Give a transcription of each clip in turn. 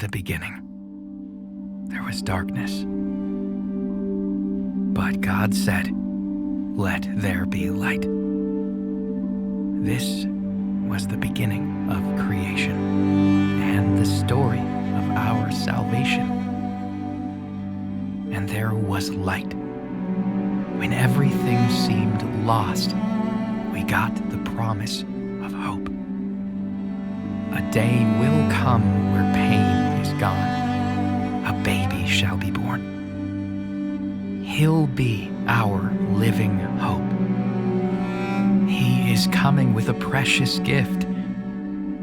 the beginning, there was darkness. But God said, "Let there be light." This was the beginning of creation and the story of our salvation. And there was light. When everything seemed lost, we got the promise of hope. A day will come where pain is gone. A baby shall be born. He'll be our living hope. He is coming with a precious gift.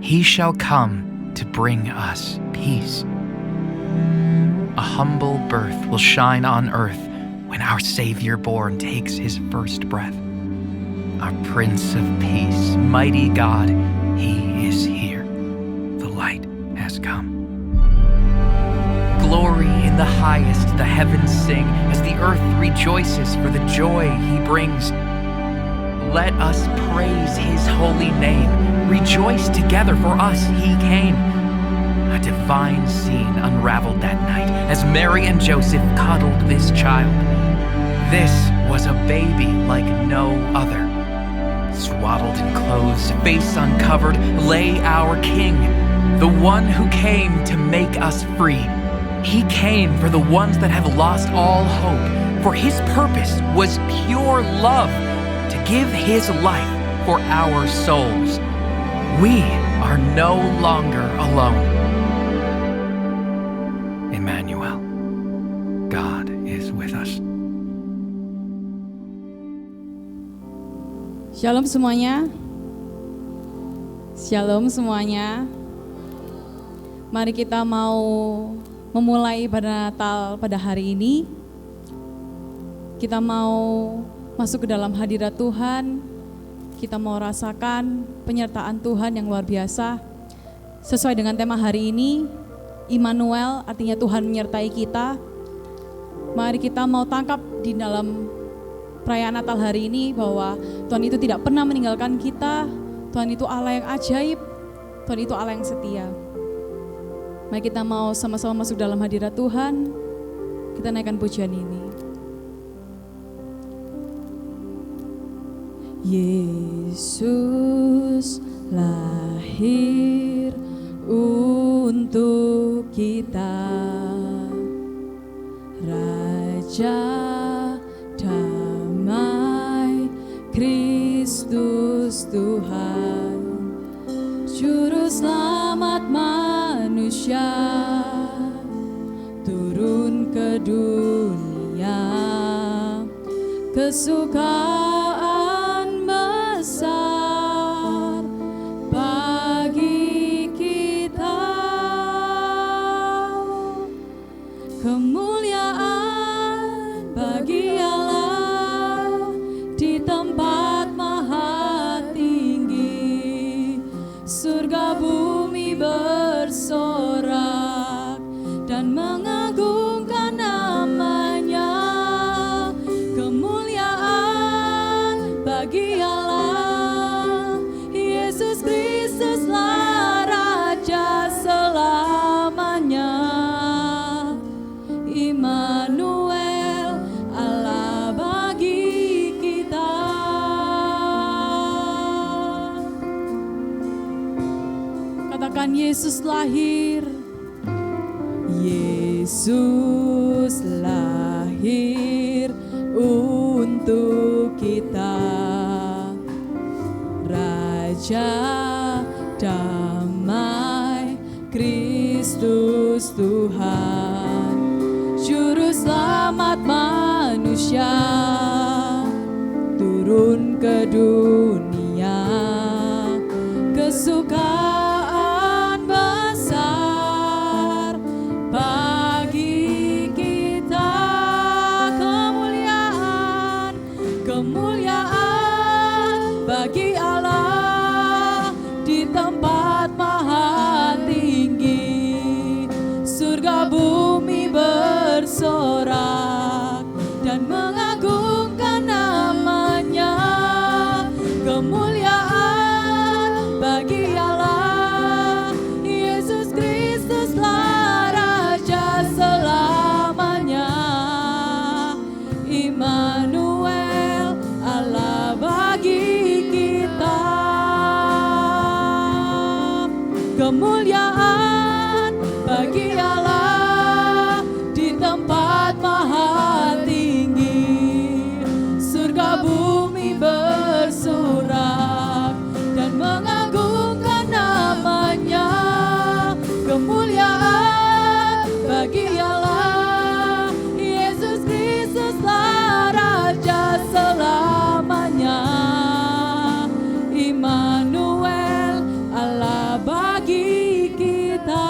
He shall come to bring us peace. A humble birth will shine on earth when our Savior born takes his first breath. Our Prince of Peace, mighty God, he is here. The light has come. Glory in the highest, the heavens sing, as the earth rejoices for the joy he brings. Let us praise his holy name. Rejoice together, for us he came. A divine scene unraveled that night as Mary and Joseph cuddled this child. This was a baby like no other. Swaddled in clothes, face uncovered, lay our King, the one who came to make us free. He came for the ones that have lost all hope, for his purpose was pure love, to give his life for our souls. We are no longer alone. Emmanuel, God is with us. Shalom semuanya. Shalom semuanya. Mari kita mau memulai pada Natal pada hari ini. Kita mau masuk ke dalam hadirat Tuhan. Kita mau rasakan penyertaan Tuhan yang luar biasa. Sesuai dengan tema hari ini, Immanuel, artinya Tuhan menyertai kita. Mari kita mau tangkap di dalam perayaan Natal hari ini bahwa Tuhan itu tidak pernah meninggalkan kita. Tuhan itu Allah yang ajaib. Tuhan itu Allah yang setia. Mari kita mau sama-sama masuk dalam hadirat Tuhan. Kita naikkan pujian ini. Yesus lahir untuk kita, Raja damai, Kristus Tuhan, Juru Selamat manusia, turun ke dunia, kesukaan besar bagi kita, kemuliaan bagi Allah di tempat maha tinggi, surga bumi bersorak dan mengagungkan namanya, kemuliaan bagi Allah, Yesus Kristuslah Raja selamanya, Immanuel, Allah bagi kita. Katakan Yesus lahir. Yesus lahir untuk kita, Raja damai, Kristus Tuhan, Juru Selamat manusia, turun ke dunia, kesukaan besar bagi kita, kemuliaan bagi Allah di tempat maha tinggi, surga bumi bersorak dan mengagungkan namanya, kemuliaan bagi Allah. kemuliaan bagi Allah di tempat maha tinggi. Surga bumi bersorak dan mengagungkan namanya. Kemuliaan bagi Allah, Yesus Kristuslah Raja selamanya. Immanuel, Allah bagi kita.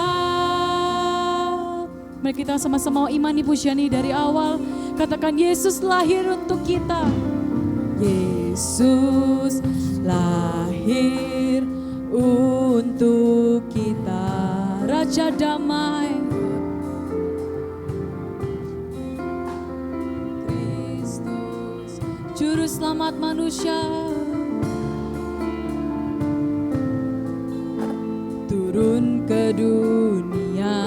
Mari kita sama-sama imani pujian ini dari awal. Katakan, Yesus lahir untuk kita. Yesus lahir untuk kita. Raja damai, Kristus, Juru Selamat manusia, turun ke dunia,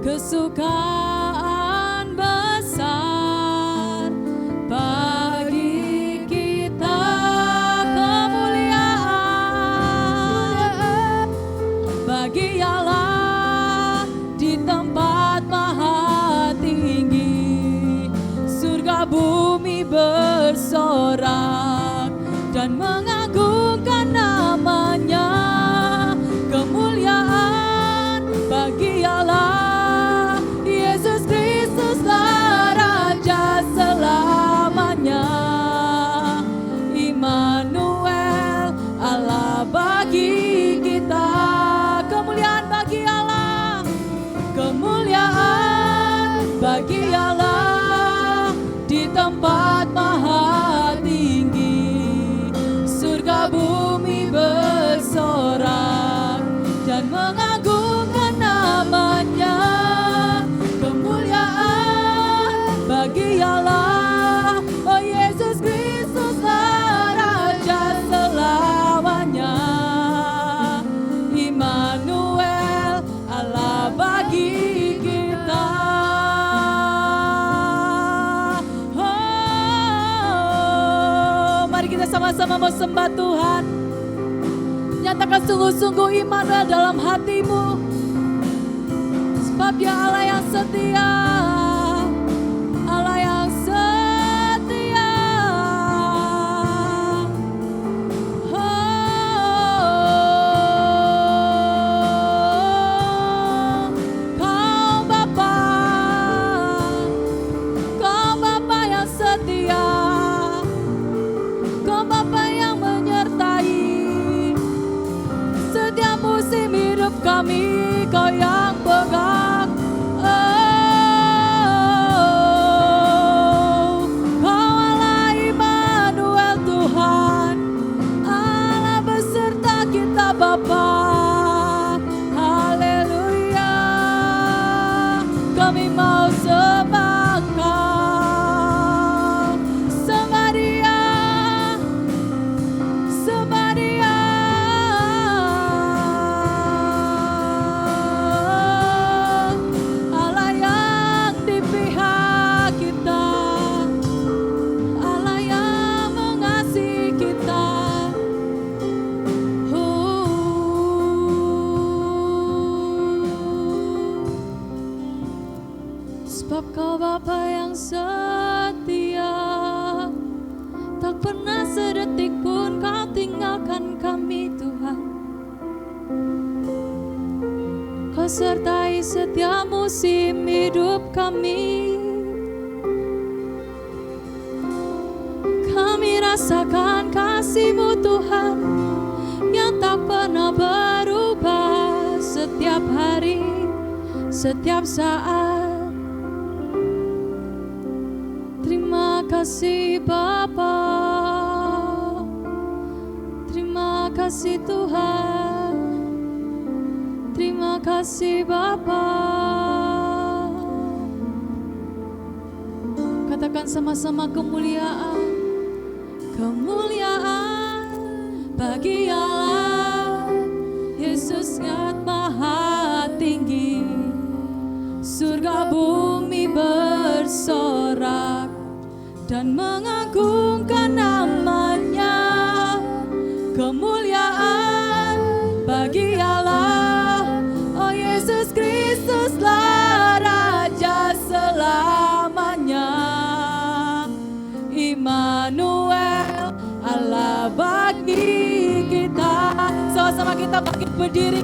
kesukaan besar bagi kita. Kemuliaan bagi Allah di tempat maha tinggi. Surga bumi bersorak dan mengagungkan namanya. Kemuliaan bagi Allah, Yesus Kristuslah Raja selamanya. Immanuel, Allah bagi kita. Kemuliaan bagi Allah, kemuliaan bagi Allah di tempat maha tinggi. Surga bumi bersorak dan mengagungkan namanya. Kemuliaan bagi Allah, oh Yesus Kristuslah Raja selamanya. Immanuel, Allah bagi kita. Oh, mari kita sama-sama mau sembah Tuhan. Nyatakan sungguh-sungguh Immanuel dalam hatimu, sebab Dia Allah yang setia, Allah yang setia. Kau Bapa yang setia, Kau Bapa yang menyertai setiap musim hidup kami. Kau yang pegang. Kau Allah Immanuel Tuhan, Allah beserta kita Bapa. Haleluya, kami mau sembah Kau. Sembah Dia, sembah Dia. Allah yang di pihak kita, Allah yang mengasihi kita. Sebab Kau Bapa yang setia, tak pernah sedetik pun Kau tinggalkan kami Tuhan. Kau sertai setiap musim hidup kami. Kami rasakan kasih-Mu Tuhan yang tak pernah berubah setiap hari, setiap saat. Terima kasih Bapa, terima kasih Tuhan, terima kasih Bapa. Katakan sama-sama, kemuliaan, kemuliaan bagi Allah, Yesus yang maha tinggi. Surga bumi bersorak dan mengagungkan namanya. Kemuliaan bagi Allah, kita bangkit berdiri,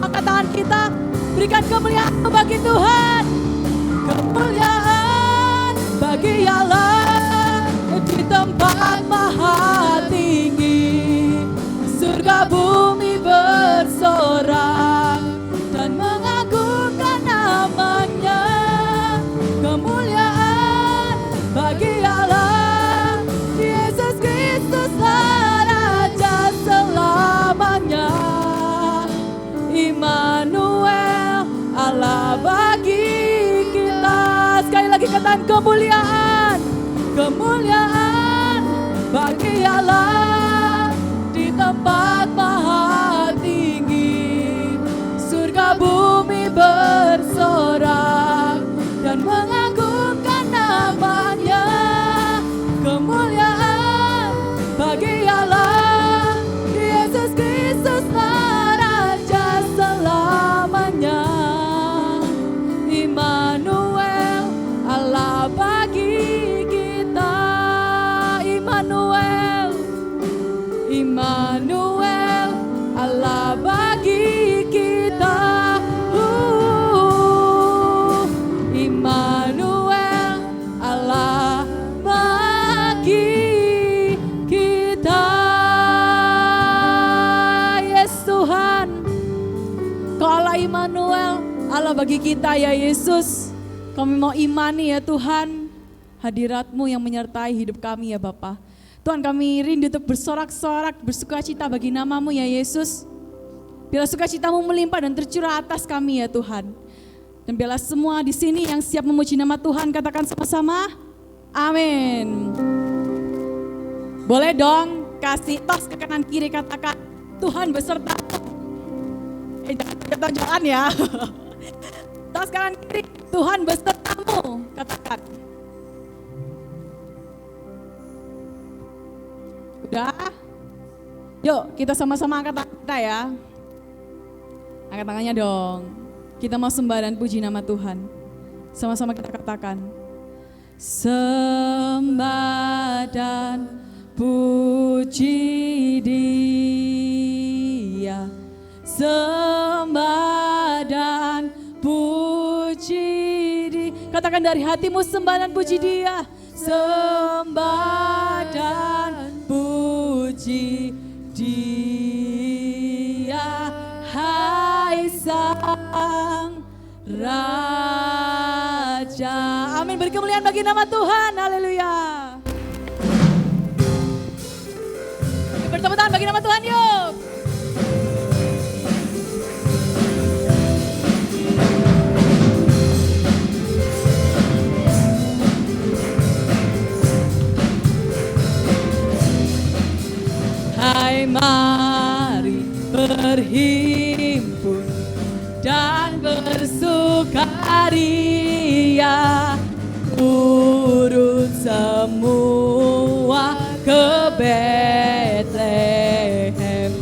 angkat tangan kita, berikan kemuliaan bagi Tuhan. Kemuliaan bagi Allah di tempat maha tinggi, surga bumi bersorak dan mengagungkan namanya. Kemuliaan bagi Allah, Yesus Kristuslah Raja selamanya. Immanuel, Allah bagi kita. Sekali lagi katakan kemuliaan, kemuliaan bagi Allah di tempat maha tinggi, surga bumi bersorak dan mengagungkan namanya. Kemuliaan bagi Allah, Yesus Kristuslah Raja selamanya. Immanuel, Allah bagi kita. Immanuel, Immanuel, Allah bagi kita. Immanuel, Allah bagi kita. Yes Tuhan, Kau Allah Immanuel, Allah bagi kita ya Yesus. Kami mau imani ya Tuhan, hadirat-Mu yang menyertai hidup kami ya Bapa. Tuhan, kami rindu untuk bersorak-sorak, bersukacita bagi nama-Mu ya Yesus. Biarlah sukacita-Mu melimpah dan tercurah atas kami ya Tuhan. Dan biarlah semua di sini yang siap memuji nama Tuhan, katakan sama-sama, amin. Boleh dong kasih tos ke kanan kiri, katakan Tuhan besertamu. Jangan ya. Tos kanan kiri, Tuhan besertamu, katakan. Udah? Yuk kita sama-sama angkat tangan kita ya. Angkat tangannya dong. Kita mau sembah dan puji nama Tuhan. Sama-sama kita katakan. Sembah dan puji Dia. Sembah dan puji Dia. Katakan dari hatimu, sembah dan puji Dia. Sembah dan puji Dia, hai Sang Raja. Amin, beri kemuliaan bagi nama Tuhan, haleluya. Bertepuk tangan bagi nama Tuhan yuk. Hai, mari berhimpun dan bersukaria, urut semua ke Betlehem.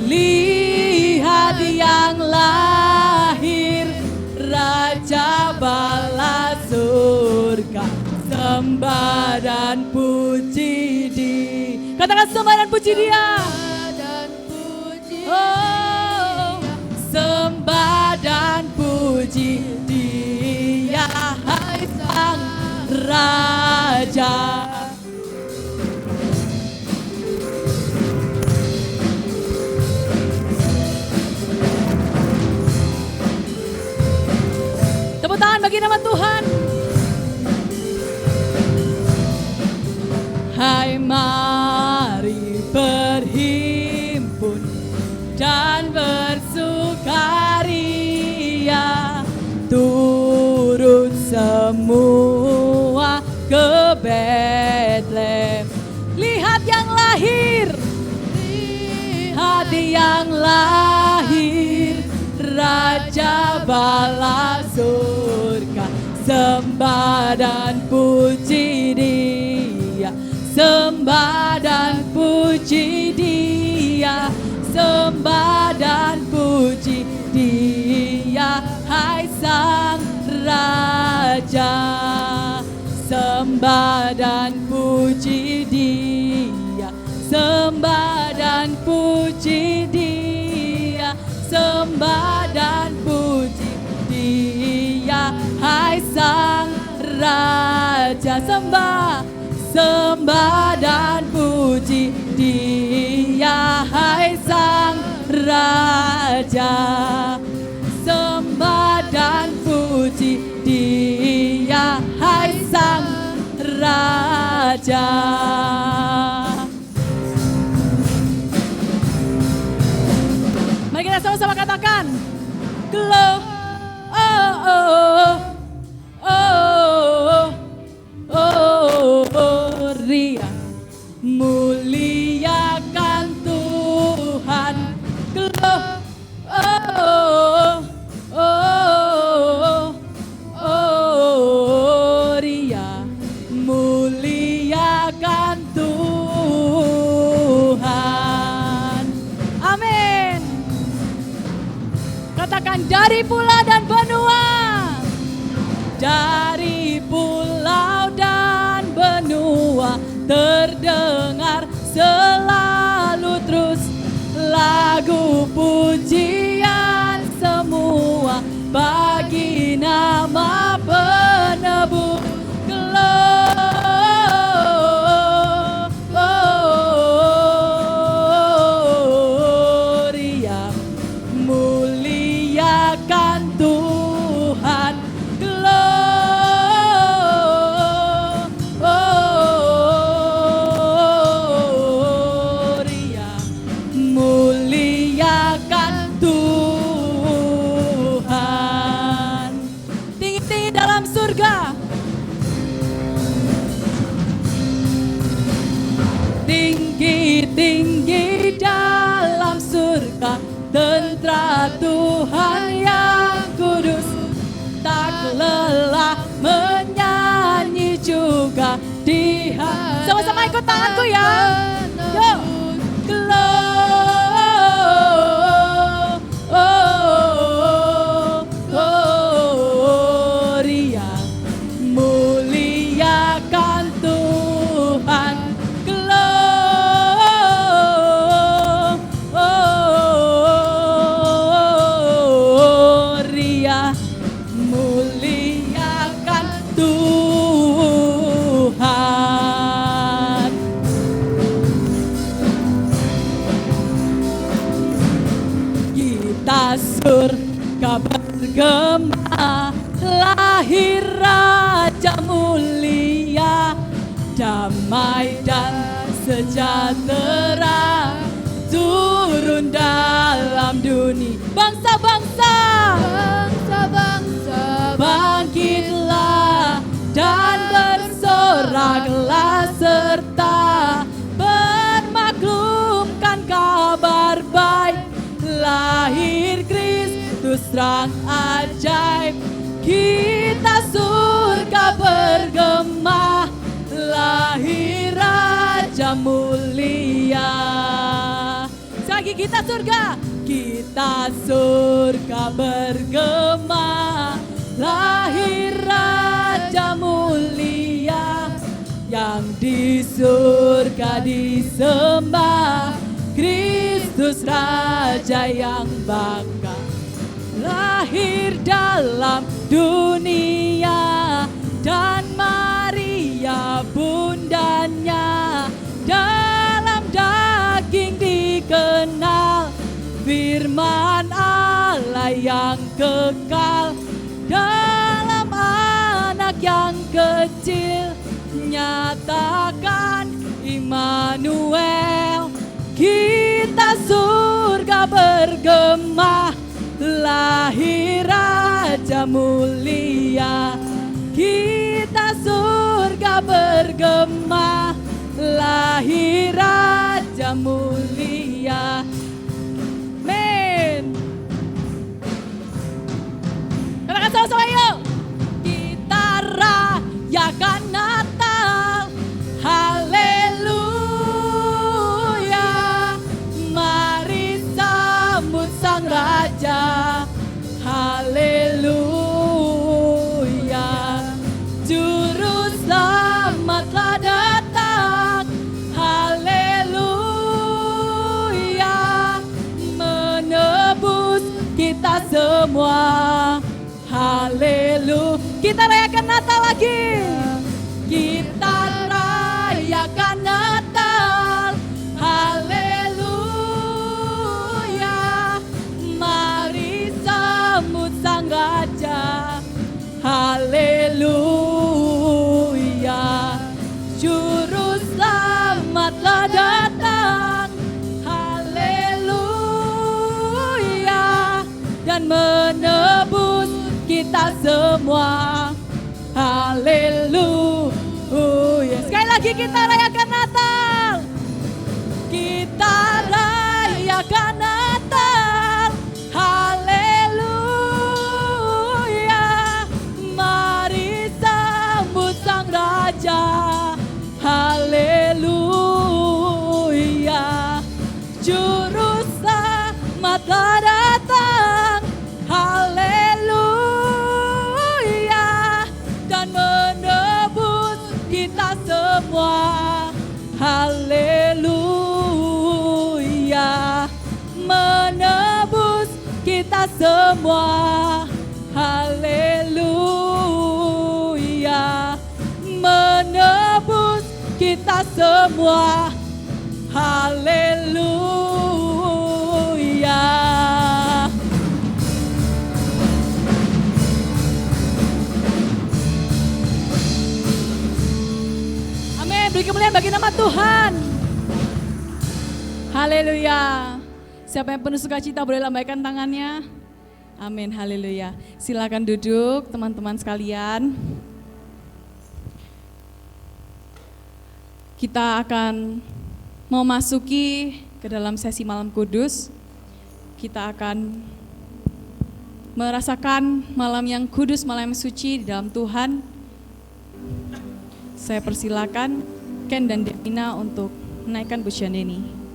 Lihat yang lahir, Raja bala surga, sembah dan puji Dia. Katakan sembah dan puji Dia. Oh, sembah dan puji Dia, hai Sang Raja. Tepuk tangan bagi nama Tuhan. Hai, mari berhimpun dan bersukaria, turut semua ke Betlehem. Lihat yang lahir, lihat yang lahir, Raja bala surga, sembah dan puji Dia. Sembah dan puji Dia, sembah dan puji Dia, hai Sang Raja. Sembah dan puji Dia, sembah dan puji puji Dia, sembah dan puji Dia, hai Sang Raja. Sembah dan puji Dia, hai Sang Raja. Sembah dan puji Dia, hai Sang Raja. Mari kita sama-sama katakan, glory, muliakan Tuhan, gloria, muliakan Tuhan. Amin. Katakan, dari pulau dan benua, dari pulau dan benua terdengar selalu terus lagu pujian semua bagi nama penebus. Gloria, muliakan Tuhan. Gloria, muliakan Tuhan. Tinggi-tinggi dalam surga, tinggi-tinggi dalam surga, tentara Tuhan yang kudus, tak lelah menyanyi juga di hati. Sama-sama ikut tanganku ya. Yuk. Gloria, muliakan Tuhan. Gloria, muliakan Tuhan. Kita surga bergema, lahir Raja mulia, damai dan sejahtera turun dalam dunia. Bangsa-bangsa, bangkitlah dan bersoraklah serta bermaklumkan kabar baik. Lahir Kristus terang ajaib, kita surga bergema, lahir Raja mulia. Sekali lagi, kita surga bergema, lahir Raja mulia, yang di surga disembah, Kristus Raja yang bangga. Lahir dalam dunia dan Maria bundanya, dalam daging dikenal, firman Allah yang kekal, dalam anak yang kecil nyatakan Immanuel. Kita surga bergema, lahir Raja mulia. Kita surga bergema, lahir Raja mulia. Amin. Katakan sama-sama yuk. Kita rayakan Natal, haleluya. Mari sambut Sang Raja, haleluya. Juru selamatlah datang, haleluya. semua. Haleluya. Kita rayakan Natal lagi. Kita rayakan Natal. Haleluya. Mari sambut Sang Raja. Haleluya. Juru selamatlah datang. Haleluya. Dan menebus kita semua. Haleluya. Sekali lagi kita rayakan Natal. Kita rayakan Natal. Haleluya. Mari sambut Sang Raja. Haleluya. Juru selamatlah datang. Haleluya. Dan menebus kita semua. Haleluya. Menebus kita semua. Haleluya. Menebus kita semua. Haleluya. Amin. Beri kemuliaan bagi nama Tuhan. Haleluya. Siapa yang penuh sukacita boleh lambaikan tangannya. Amin. Haleluya. Silakan duduk teman-teman sekalian. Kita akan memasuki ke dalam sesi malam kudus. Kita akan merasakan malam yang kudus, malam yang suci di dalam Tuhan. Saya persilakan Ken dan Devina untuk menaikkan pujian ini.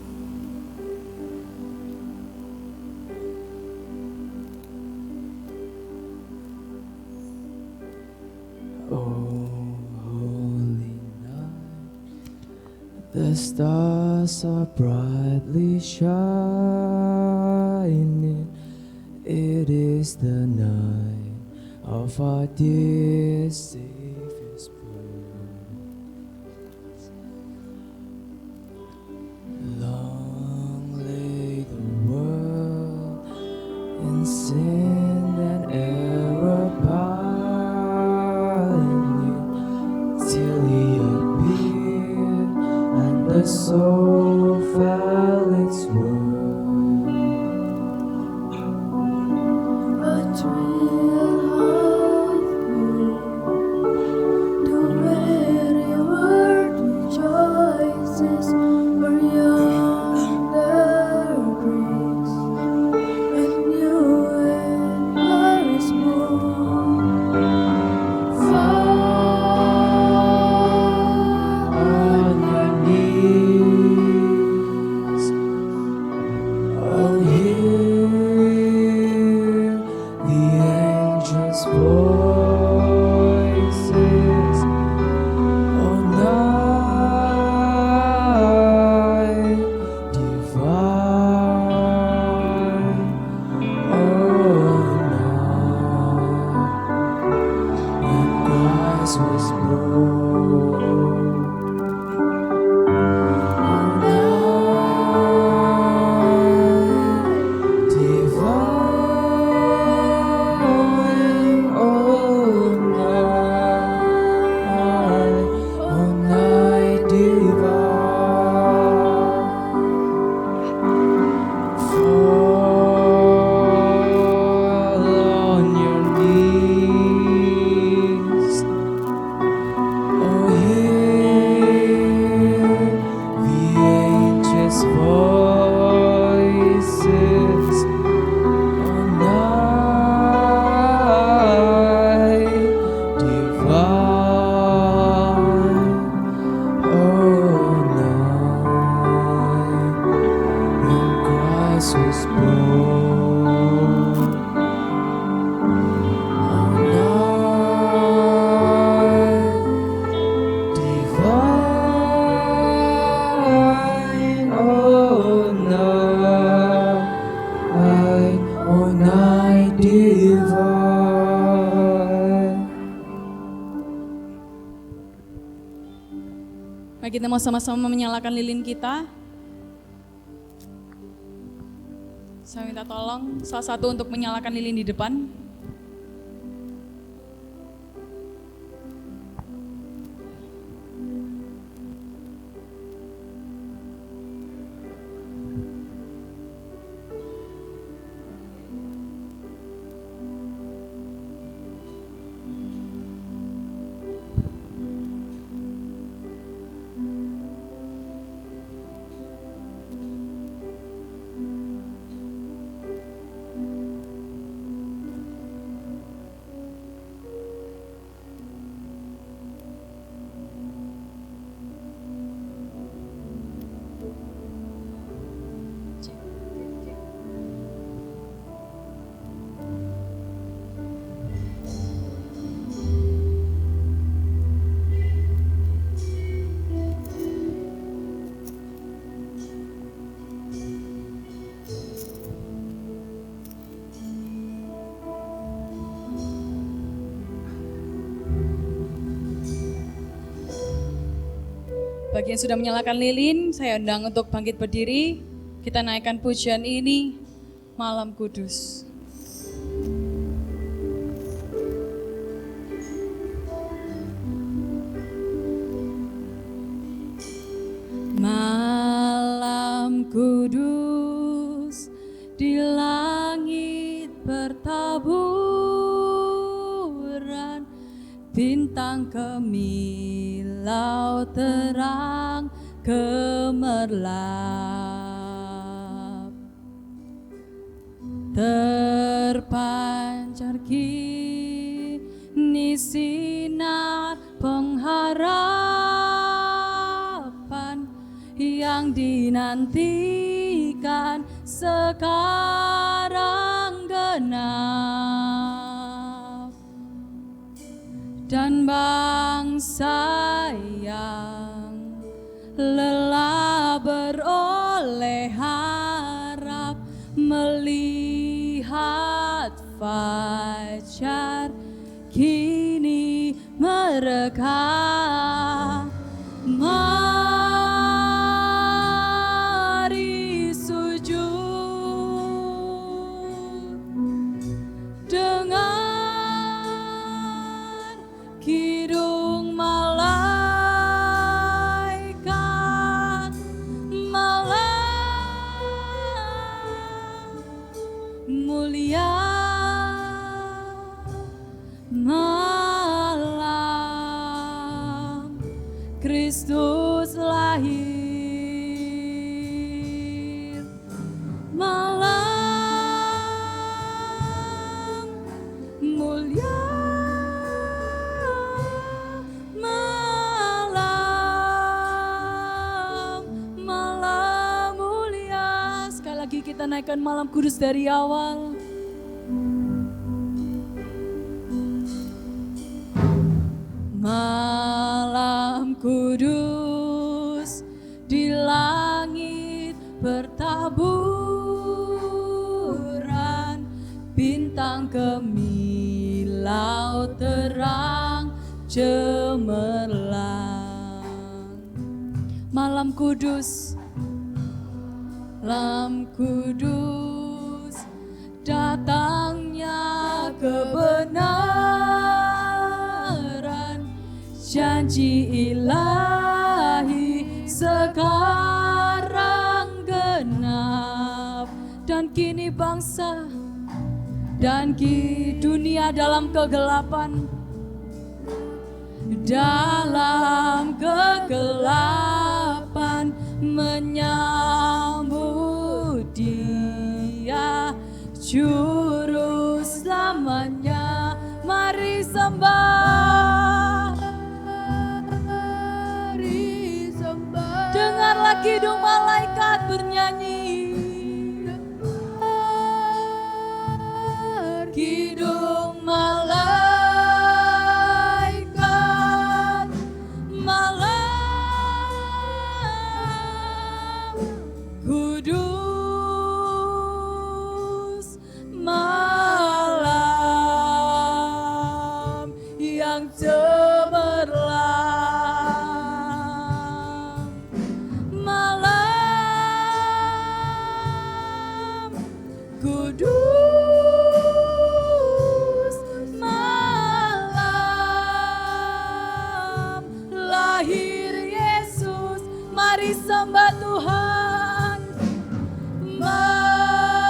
The stars are brightly shining. It is the night of our dear Savior's birth. Long lay the world in sin and error pining till He appeared and the soul felt its worth. A thrill of the very world rejoices for yonder breeze, and new and glorious morn. Fall on your knees, oh hear the angels' voices, oh night divine, oh night when Christ was born, oh night divine, oh night divine. Fall on your knees, oh hear the angels' voices, oh night divine, oh night when Christ was born, oh night divine, oh night divine. Kita mau sama-sama menyalakan lilin kita. Saya minta tolong salah satu untuk menyalakan lilin di depan. Bagi yang sudah menyalakan lilin, saya undang untuk bangkit berdiri. Kita naikkan pujian ini, Malam Kudus. Malam kudus di langit bertaburan, bintang kemilau terang gemerlap, terpancar kini sinar pengharapan yang dinantikan sekarang genap, dan bangsa yang lelah beroleh harap melihat fajar kini mereka. Mari sujud dengan kidung malaikat malam mulia, malam Kristus lahir, malam mulia, malam mulia. Sekali lagi kita naikkan Malam Kudus dari awal. Malam kudus di langit bertaburan, bintang kemilau terang cemerlang. Malam kudus, malam kudus, datangnya kebenaran, janji ilahi sekarang genap, dan kini bangsa dan dunia dalam kegelapan, dalam kegelapan menyambut Dia juru selamanya. Mari sembah, dengarlah kidung malaikat bernyanyi, kidung malaikat malam kudus, malam yang cemerlang. Kudus, malam lahir Yesus, mari sembah Tuhan, mari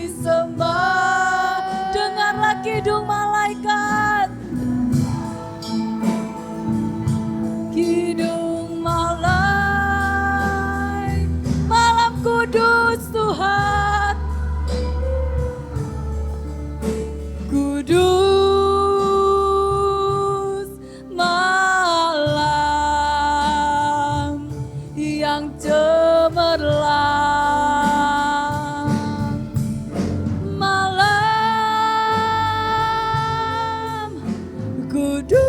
sembah, dengarlah kidung malaikat, kidung malam kudus Tuhan, kudus malam yang cemerlang, malam kudus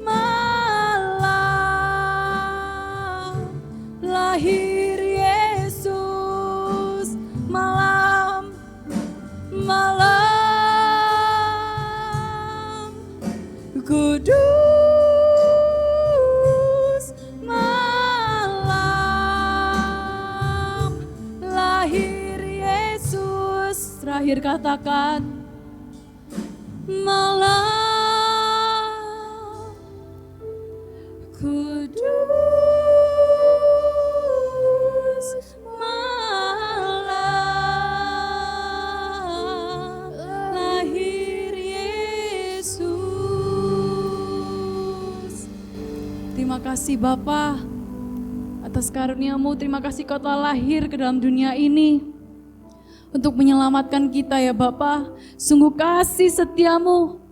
malam lahir Yesus, malam kudus malam lahir Yesus. Terakhir katakan malam kudus malam lahir Yesus. Terima kasih Bapa atas karunia-Mu, terima kasih Kau telah lahir ke dalam dunia ini untuk menyelamatkan kita ya Bapa. Sungguh kasih setiamu,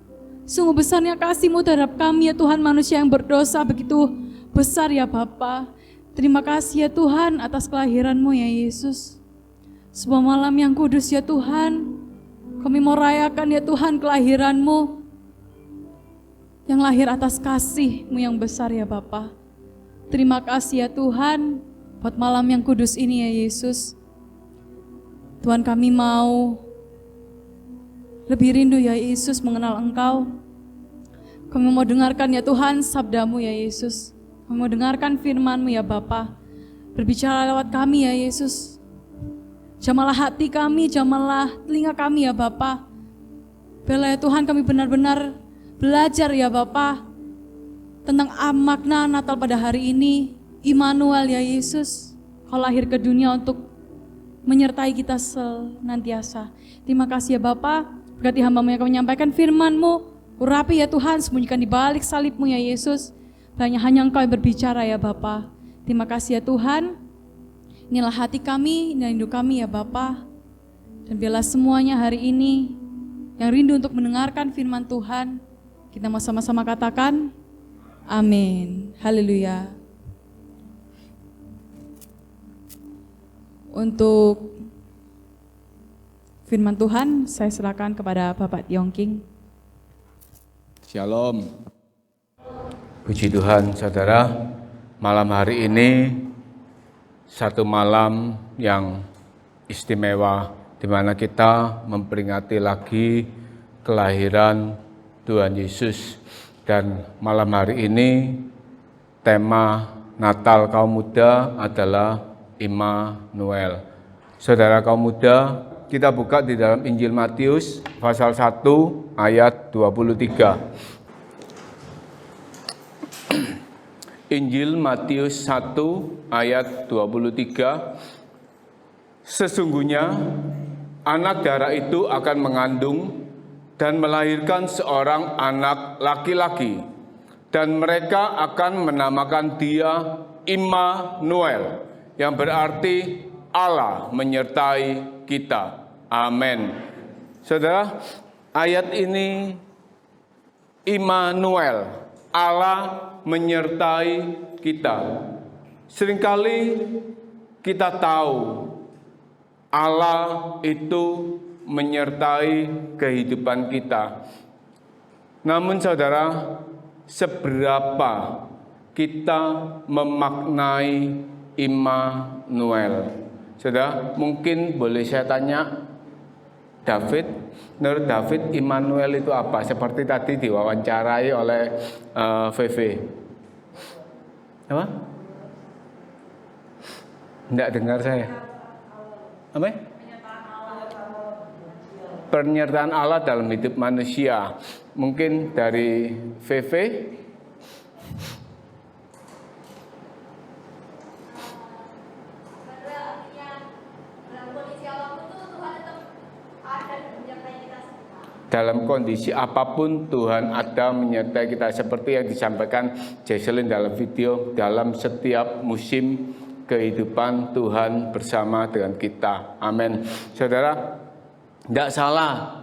sungguh besarnya kasih-Mu terhadap kami ya Tuhan, manusia yang berdosa begitu besar ya Bapa. Terima kasih ya Tuhan atas kelahiran-Mu ya Yesus. Sebuah malam yang kudus ya Tuhan, kami mau rayakan ya Tuhan kelahiran-Mu yang lahir atas kasih-Mu yang besar ya Bapa. Terima kasih ya Tuhan buat malam yang kudus ini ya Yesus. Tuhan, kami mau lebih rindu ya Yesus mengenal Engkau. Kami mau dengarkan ya Tuhan sabda-Mu ya Yesus. Kami mau dengarkan firman-Mu ya Bapa. Berbicara lewat kami ya Yesus. Jamalah hati kami, jamalah telinga kami ya Bapa. Biarlah ya Tuhan kami benar-benar belajar ya Bapa tentang makna Natal pada hari ini. Immanuel ya Yesus, Kau lahir ke dunia untuk menyertai kita senantiasa. Terima kasih ya Bapa, berkati hamba-Mu yang akan menyampaikan firman-Mu. Urapi ya Tuhan, sembunyikan di balik salib-Mu ya Yesus. Hanya Engkau yang berbicara ya Bapa. Terima kasih ya Tuhan. Inilah hati kami, inilah rindu kami ya Bapa. Dan biarlah semuanya hari ini yang rindu untuk mendengarkan firman Tuhan, kita mau sama-sama katakan, amin. Haleluya. Untuk firman Tuhan, saya serahkan kepada Bapak Tiong King. Shalom. Puji Tuhan, saudara. Malam hari ini satu malam yang istimewa, di mana kita memperingati lagi kelahiran Tuhan Yesus. Dan malam hari ini tema Natal kaum muda adalah Immanuel. Saudara kaum muda, kita buka di dalam Injil Matius pasal 1 ayat 23. Injil Matius 1 ayat 23. Sesungguhnya anak darah itu akan mengandung dan melahirkan seorang anak laki-laki, dan mereka akan menamakan dia Immanuel, yang berarti Allah menyertai kita. Amin. Saudara, ayat ini Immanuel, Allah menyertai kita. Seringkali kita tahu Allah itu menyertai kehidupan kita. Namun saudara, seberapa kita memaknai Immanuel? Saudara, mungkin boleh saya tanya, David, menurut David Immanuel itu apa? Seperti tadi diwawancarai oleh VV. Apa? Enggak dengar saya. Apa? Penyertaan Allah dalam hidup manusia. Mungkin dari VV. Dalam kondisi apapun Tuhan ada menyertai kita, seperti yang disampaikan Jesselyn dalam video. Dalam setiap musim kehidupan Tuhan bersama dengan kita. Amin. Saudara, tidak salah,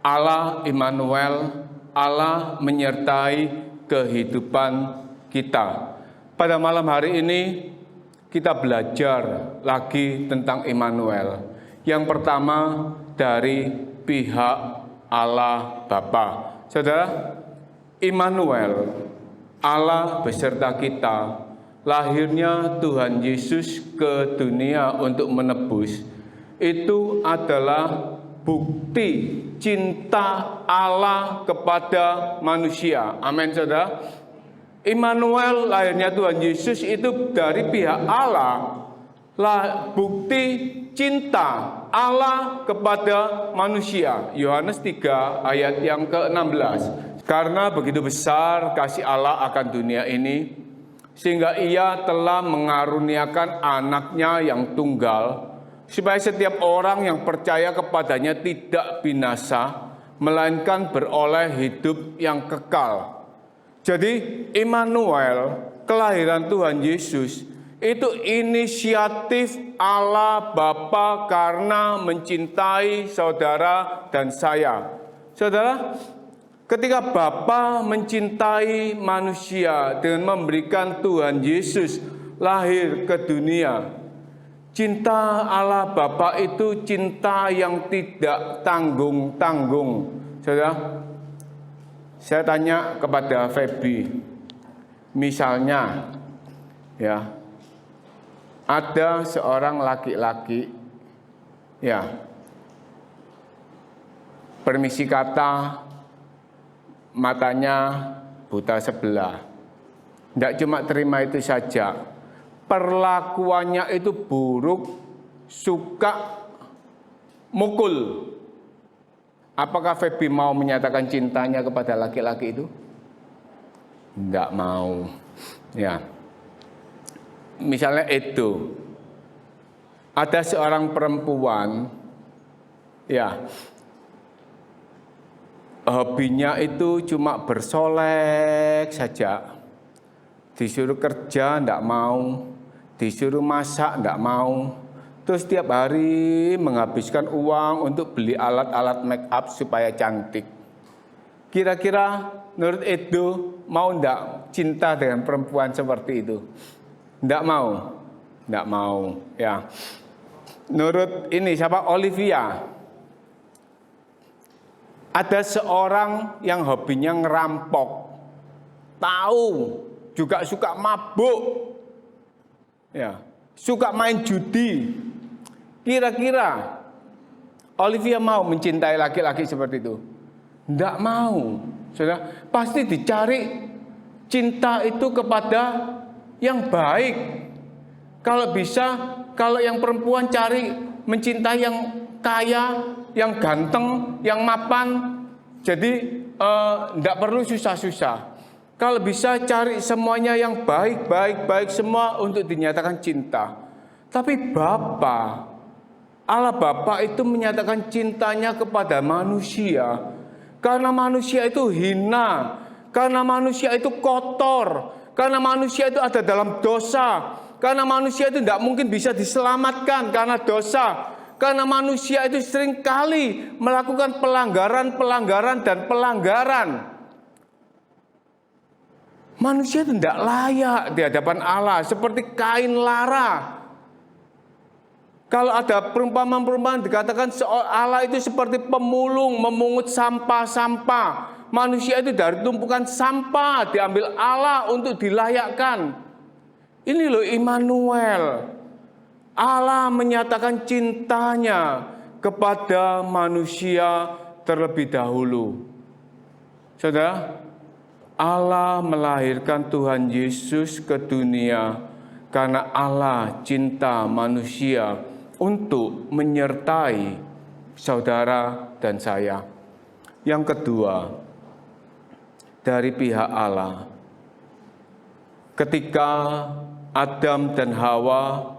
Allah Immanuel, Allah menyertai kehidupan kita. Pada malam hari ini kita belajar lagi tentang Immanuel. Yang pertama dari pihak Allah Bapa. Saudara, Immanuel, Allah beserta kita. Lahirnya Tuhan Yesus ke dunia untuk menebus, itu adalah bukti cinta Allah kepada manusia. Amin, saudara. Immanuel, lahirnya Tuhan Yesus itu dari pihak Allah, lah bukti cinta Allah kepada manusia. Yohanes 3 ayat yang ke-16. Karena begitu besar kasih Allah akan dunia ini, sehingga Ia telah mengaruniakan anaknya yang tunggal, supaya setiap orang yang percaya kepadanya tidak binasa, melainkan beroleh hidup yang kekal. Jadi Immanuel, kelahiran Tuhan Yesus, itu inisiatif Allah Bapa karena mencintai saudara dan saya. Saudara, ketika Bapa mencintai manusia dengan memberikan Tuhan Yesus lahir ke dunia, cinta Allah Bapa itu cinta yang tidak tanggung-tanggung. Saudara, saya tanya kepada Feby, misalnya, ya, ada seorang laki-laki, ya, permisi kata, matanya buta sebelah. Tidak cuma terima itu saja, perlakuannya itu buruk, suka mukul. Apakah Feby mau menyatakan cintanya kepada laki-laki itu? Tidak mau. Ya. Misalnya itu, ada seorang perempuan, ya, hobinya itu cuma bersolek saja. Disuruh kerja tidak mau, disuruh masak tidak mau. Terus setiap hari menghabiskan uang untuk beli alat-alat make up supaya cantik. Kira-kira menurut Edo mau tidak cinta dengan perempuan seperti itu? Tidak mau, tidak mau. Ya, menurut ini siapa? Olivia. Ada seorang yang hobinya ngerampok, tahu, juga suka mabuk, ya, suka main judi. Kira-kira Olivia mau mencintai laki-laki seperti itu? Tidak mau. Saudara, pasti dicari cinta itu kepada yang baik. Kalau bisa, kalau yang perempuan cari mencintai yang kaya, yang ganteng, yang mapan, jadi tidak perlu susah-susah. Kalau bisa cari semuanya yang baik semua untuk dinyatakan cinta. Tapi Bapa, Allah Bapa itu menyatakan cintanya kepada manusia. Karena manusia itu hina, karena manusia itu kotor, karena manusia itu ada dalam dosa, karena manusia itu tidak mungkin bisa diselamatkan karena dosa. Karena manusia itu seringkali melakukan pelanggaran dan pelanggaran. Manusia itu tidak layak di hadapan Allah, seperti Kain Lara. Kalau ada perumpamaan dikatakan Allah itu seperti pemulung memungut sampah-sampah. Manusia itu dari tumpukan sampah diambil Allah untuk dilayakkan. Ini loh Immanuel. Allah menyatakan cintanya kepada manusia terlebih dahulu. Saudara, Allah melahirkan Tuhan Yesus ke dunia karena Allah cinta manusia untuk menyertai saudara dan saya. Yang kedua, dari pihak Allah, ketika Adam dan Hawa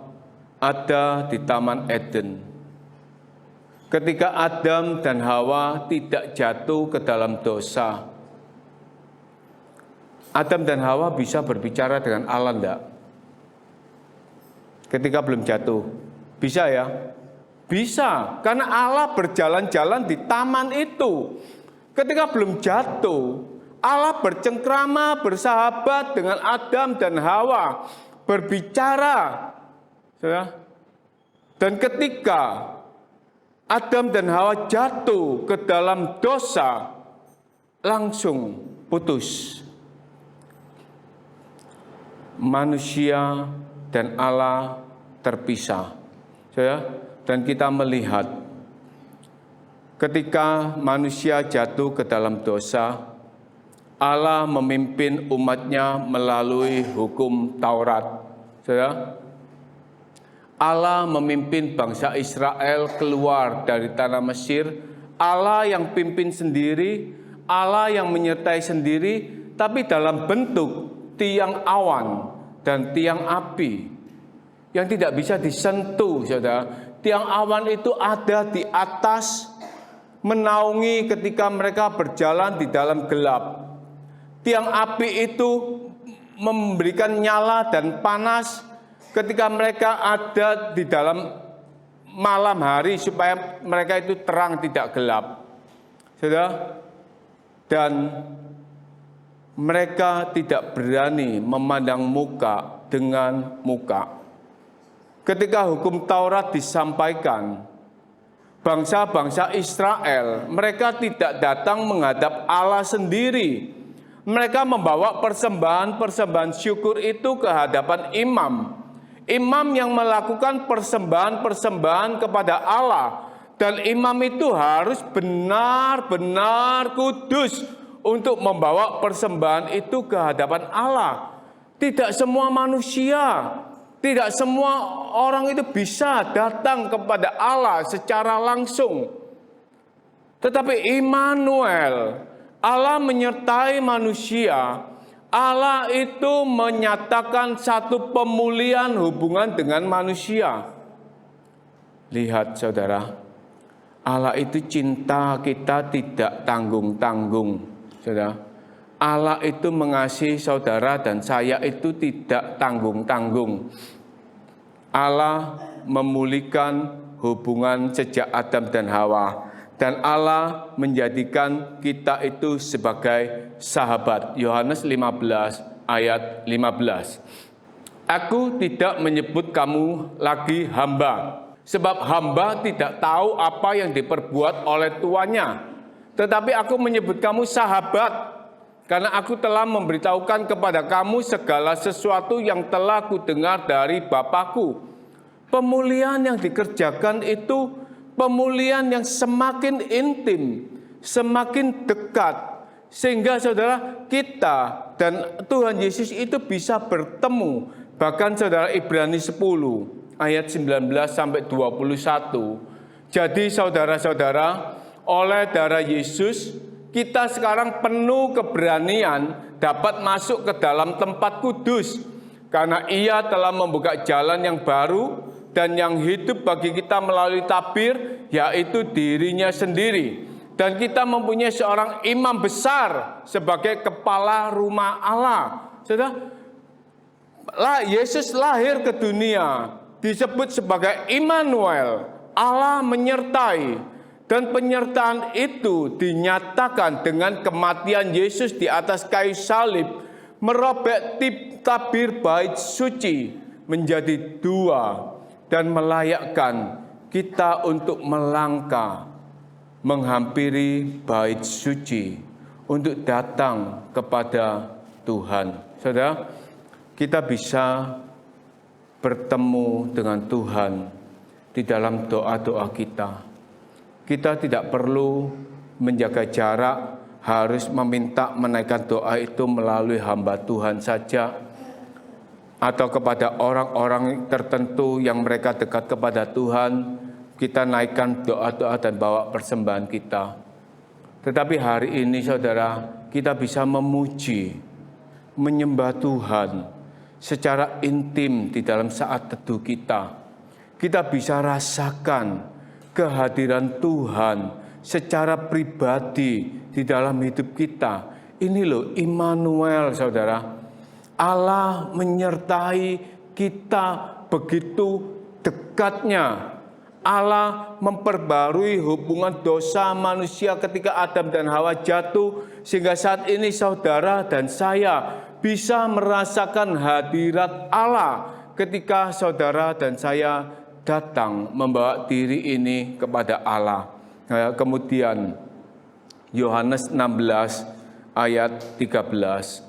ada di Taman Eden, ketika Adam dan Hawa tidak jatuh ke dalam dosa, Adam dan Hawa bisa berbicara dengan Allah enggak? Ketika belum jatuh, bisa ya? Bisa, karena Allah berjalan-jalan di taman itu. Ketika belum jatuh, Allah bercengkrama, bersahabat dengan Adam dan Hawa, berbicara. Dan ketika Adam dan Hawa jatuh ke dalam dosa, langsung putus. Manusia dan Allah terpisah. Dan kita melihat ketika manusia jatuh ke dalam dosa, Allah memimpin umatnya melalui hukum Taurat. Allah memimpin bangsa Israel keluar dari tanah Mesir. Allah yang pimpin sendiri, Allah yang menyertai sendiri, tapi dalam bentuk tiang awan dan tiang api yang tidak bisa disentuh, saudara. Tiang awan itu ada di atas, menaungi ketika mereka berjalan di dalam gelap. Tiang api itu memberikan nyala dan panas ketika mereka ada di dalam malam hari, supaya mereka itu terang tidak gelap. Saudara, dan mereka tidak berani memandang muka dengan muka. Ketika hukum Taurat disampaikan, bangsa-bangsa Israel, mereka tidak datang menghadap Allah sendiri. Mereka membawa persembahan-persembahan syukur itu ke hadapan imam. Imam yang melakukan persembahan-persembahan kepada Allah. Dan imam itu harus benar-benar kudus untuk membawa persembahan itu ke hadapan Allah. Tidak semua manusia, tidak semua orang itu bisa datang kepada Allah secara langsung. Tetapi Immanuel, Allah menyertai manusia. Allah itu menyatakan satu pemulihan hubungan dengan manusia. Lihat saudara, Allah itu cinta kita tidak tanggung-tanggung. Saudara, Allah itu mengasihi saudara dan saya itu tidak tanggung-tanggung. Allah memulihkan hubungan sejak Adam dan Hawa. Dan Allah menjadikan kita itu sebagai sahabat. Yohanes 15 ayat 15. Aku tidak menyebut kamu lagi hamba, sebab hamba tidak tahu apa yang diperbuat oleh tuannya. Tetapi aku menyebut kamu sahabat, karena aku telah memberitahukan kepada kamu segala sesuatu yang telah kudengar dari Bapakku. Pemulihan yang dikerjakan itu pemulihan yang semakin intim, semakin dekat, sehingga saudara, kita dan Tuhan Yesus itu bisa bertemu. Bahkan saudara, Ibrani 10 ayat 19 sampai 21. Jadi saudara-saudara, oleh darah Yesus kita sekarang penuh keberanian dapat masuk ke dalam tempat kudus, karena Ia telah membuka jalan yang baru dan yang hidup bagi kita melalui tabir, yaitu dirinya sendiri. Dan kita mempunyai seorang imam besar sebagai kepala rumah Allah. Saudara, Yesus lahir ke dunia disebut sebagai Immanuel, Allah menyertai. Dan penyertaan itu dinyatakan dengan kematian Yesus di atas kayu salib, merobek tabir bait suci menjadi dua, dan melayakkan kita untuk melangkah menghampiri bait suci untuk datang kepada Tuhan. Saudara, kita bisa bertemu dengan Tuhan di dalam doa-doa kita. Kita tidak perlu menjaga jarak, harus meminta menaikkan doa itu melalui hamba Tuhan saja. atau kepada orang-orang tertentu yang mereka dekat kepada Tuhan, kita naikkan doa-doa dan bawa persembahan kita. Tetapi hari ini saudara, kita bisa memuji, menyembah Tuhan secara intim di dalam saat teduh kita. Kita bisa rasakan kehadiran Tuhan secara pribadi di dalam hidup kita. Ini loh Immanuel saudara. Allah menyertai kita begitu dekatnya. Allah memperbarui hubungan dosa manusia ketika Adam dan Hawa jatuh. Sehingga saat ini saudara dan saya bisa merasakan hadirat Allah ketika saudara dan saya datang membawa diri ini kepada Allah. Kemudian Yohanes 16 ayat 13.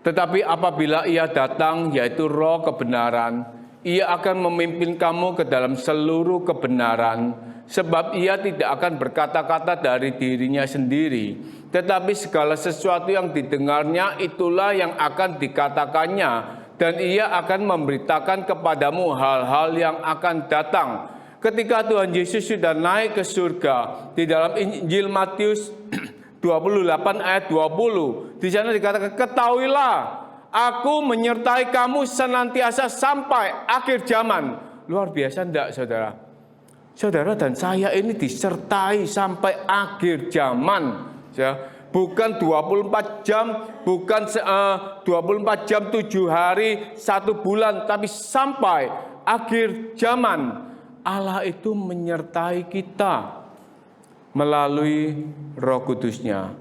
Tetapi apabila ia datang, yaitu Roh kebenaran, ia akan memimpin kamu ke dalam seluruh kebenaran, sebab ia tidak akan berkata-kata dari dirinya sendiri, tetapi segala sesuatu yang didengarnya itulah yang akan dikatakannya, dan ia akan memberitakan kepadamu hal-hal yang akan datang. Ketika Tuhan Yesus sudah naik ke surga, di dalam Injil Matius 28 ayat 20, di sana dikatakan, ketahuilah, aku menyertai kamu senantiasa sampai akhir zaman. Luar biasa enggak saudara? Saudara dan saya ini disertai sampai akhir zaman. Ya. Bukan 24 jam, bukan 24 jam 7 hari, 1 bulan, tapi sampai akhir zaman. Allah itu menyertai kita melalui Roh Kudus-Nya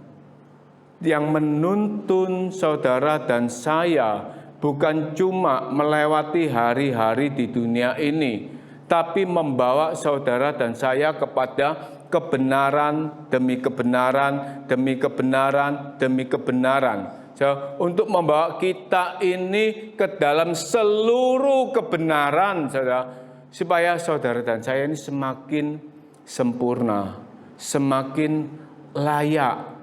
yang menuntun saudara dan saya bukan cuma melewati hari-hari di dunia ini, tapi membawa saudara dan saya kepada kebenaran demi kebenaran, demi kebenaran, demi kebenaran. So, untuk membawa kita ini ke dalam seluruh kebenaran, saudara, supaya saudara dan saya ini semakin sempurna, semakin layak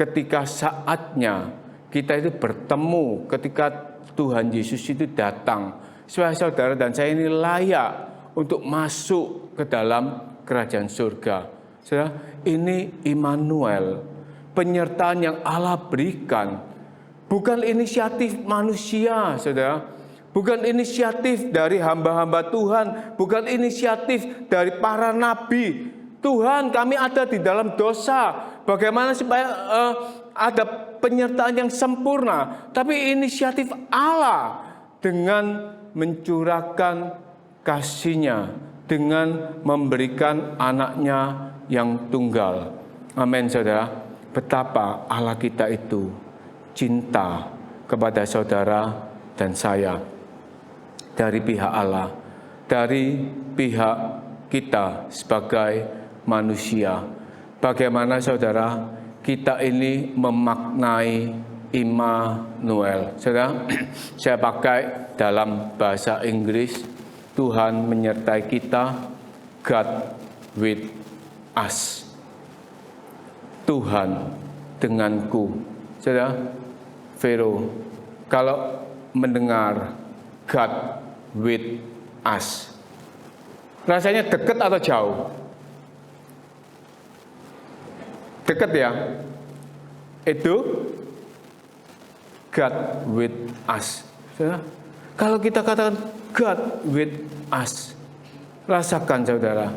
ketika saatnya kita itu bertemu, ketika Tuhan Yesus itu datang, supaya saudara dan saya ini layak untuk masuk ke dalam kerajaan surga. Saudara, ini Immanuel, penyertaan yang Allah berikan, bukan inisiatif manusia, saudara. Bukan inisiatif dari hamba-hamba Tuhan, bukan inisiatif dari para nabi. Tuhan, kami ada di dalam dosa. Bagaimana supaya ada penyertaan yang sempurna? Tapi inisiatif Allah dengan mencurahkan kasih-Nya, dengan memberikan anaknya yang tunggal. Amin, saudara. Betapa Allah kita itu cinta kepada saudara dan saya. Dari pihak Allah, dari pihak kita sebagai manusia. Bagaimana saudara, kita ini memaknai Immanuel. Saudara, saya pakai dalam bahasa Inggris, Tuhan menyertai kita, God with us. Tuhan denganku. Saudara, Vero, kalau mendengar God with us, rasanya dekat atau jauh? Dekat ya. Itu God with us. Saudara, kalau kita katakan God with us, rasakan saudara,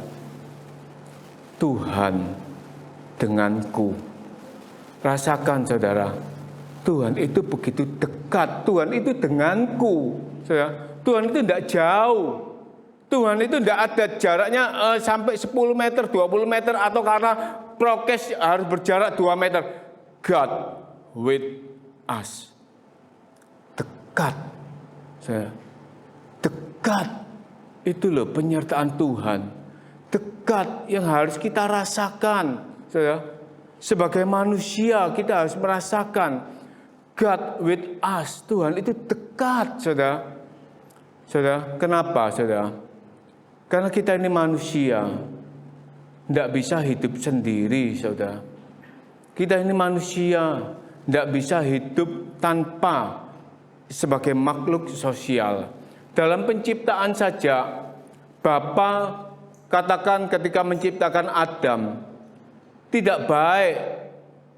Tuhan denganku. Rasakan saudara, Tuhan itu begitu dekat, Tuhan itu denganku. Saudara, Tuhan itu tidak jauh. Tuhan itu tidak ada jaraknya sampai 10 meter, 20 meter, atau karena prokes harus berjarak 2 meter. God with us. Dekat. Dekat. Itu loh penyertaan Tuhan. Dekat yang harus kita rasakan. Sebagai manusia kita harus merasakan God with us. Tuhan itu dekat, saudara. Saudara, kenapa saudara? Karena kita ini manusia, tidak bisa hidup sendiri, saudara. Kita ini manusia, tidak bisa hidup tanpa sebagai makhluk sosial. Dalam penciptaan saja, Bapa katakan ketika menciptakan Adam, tidak baik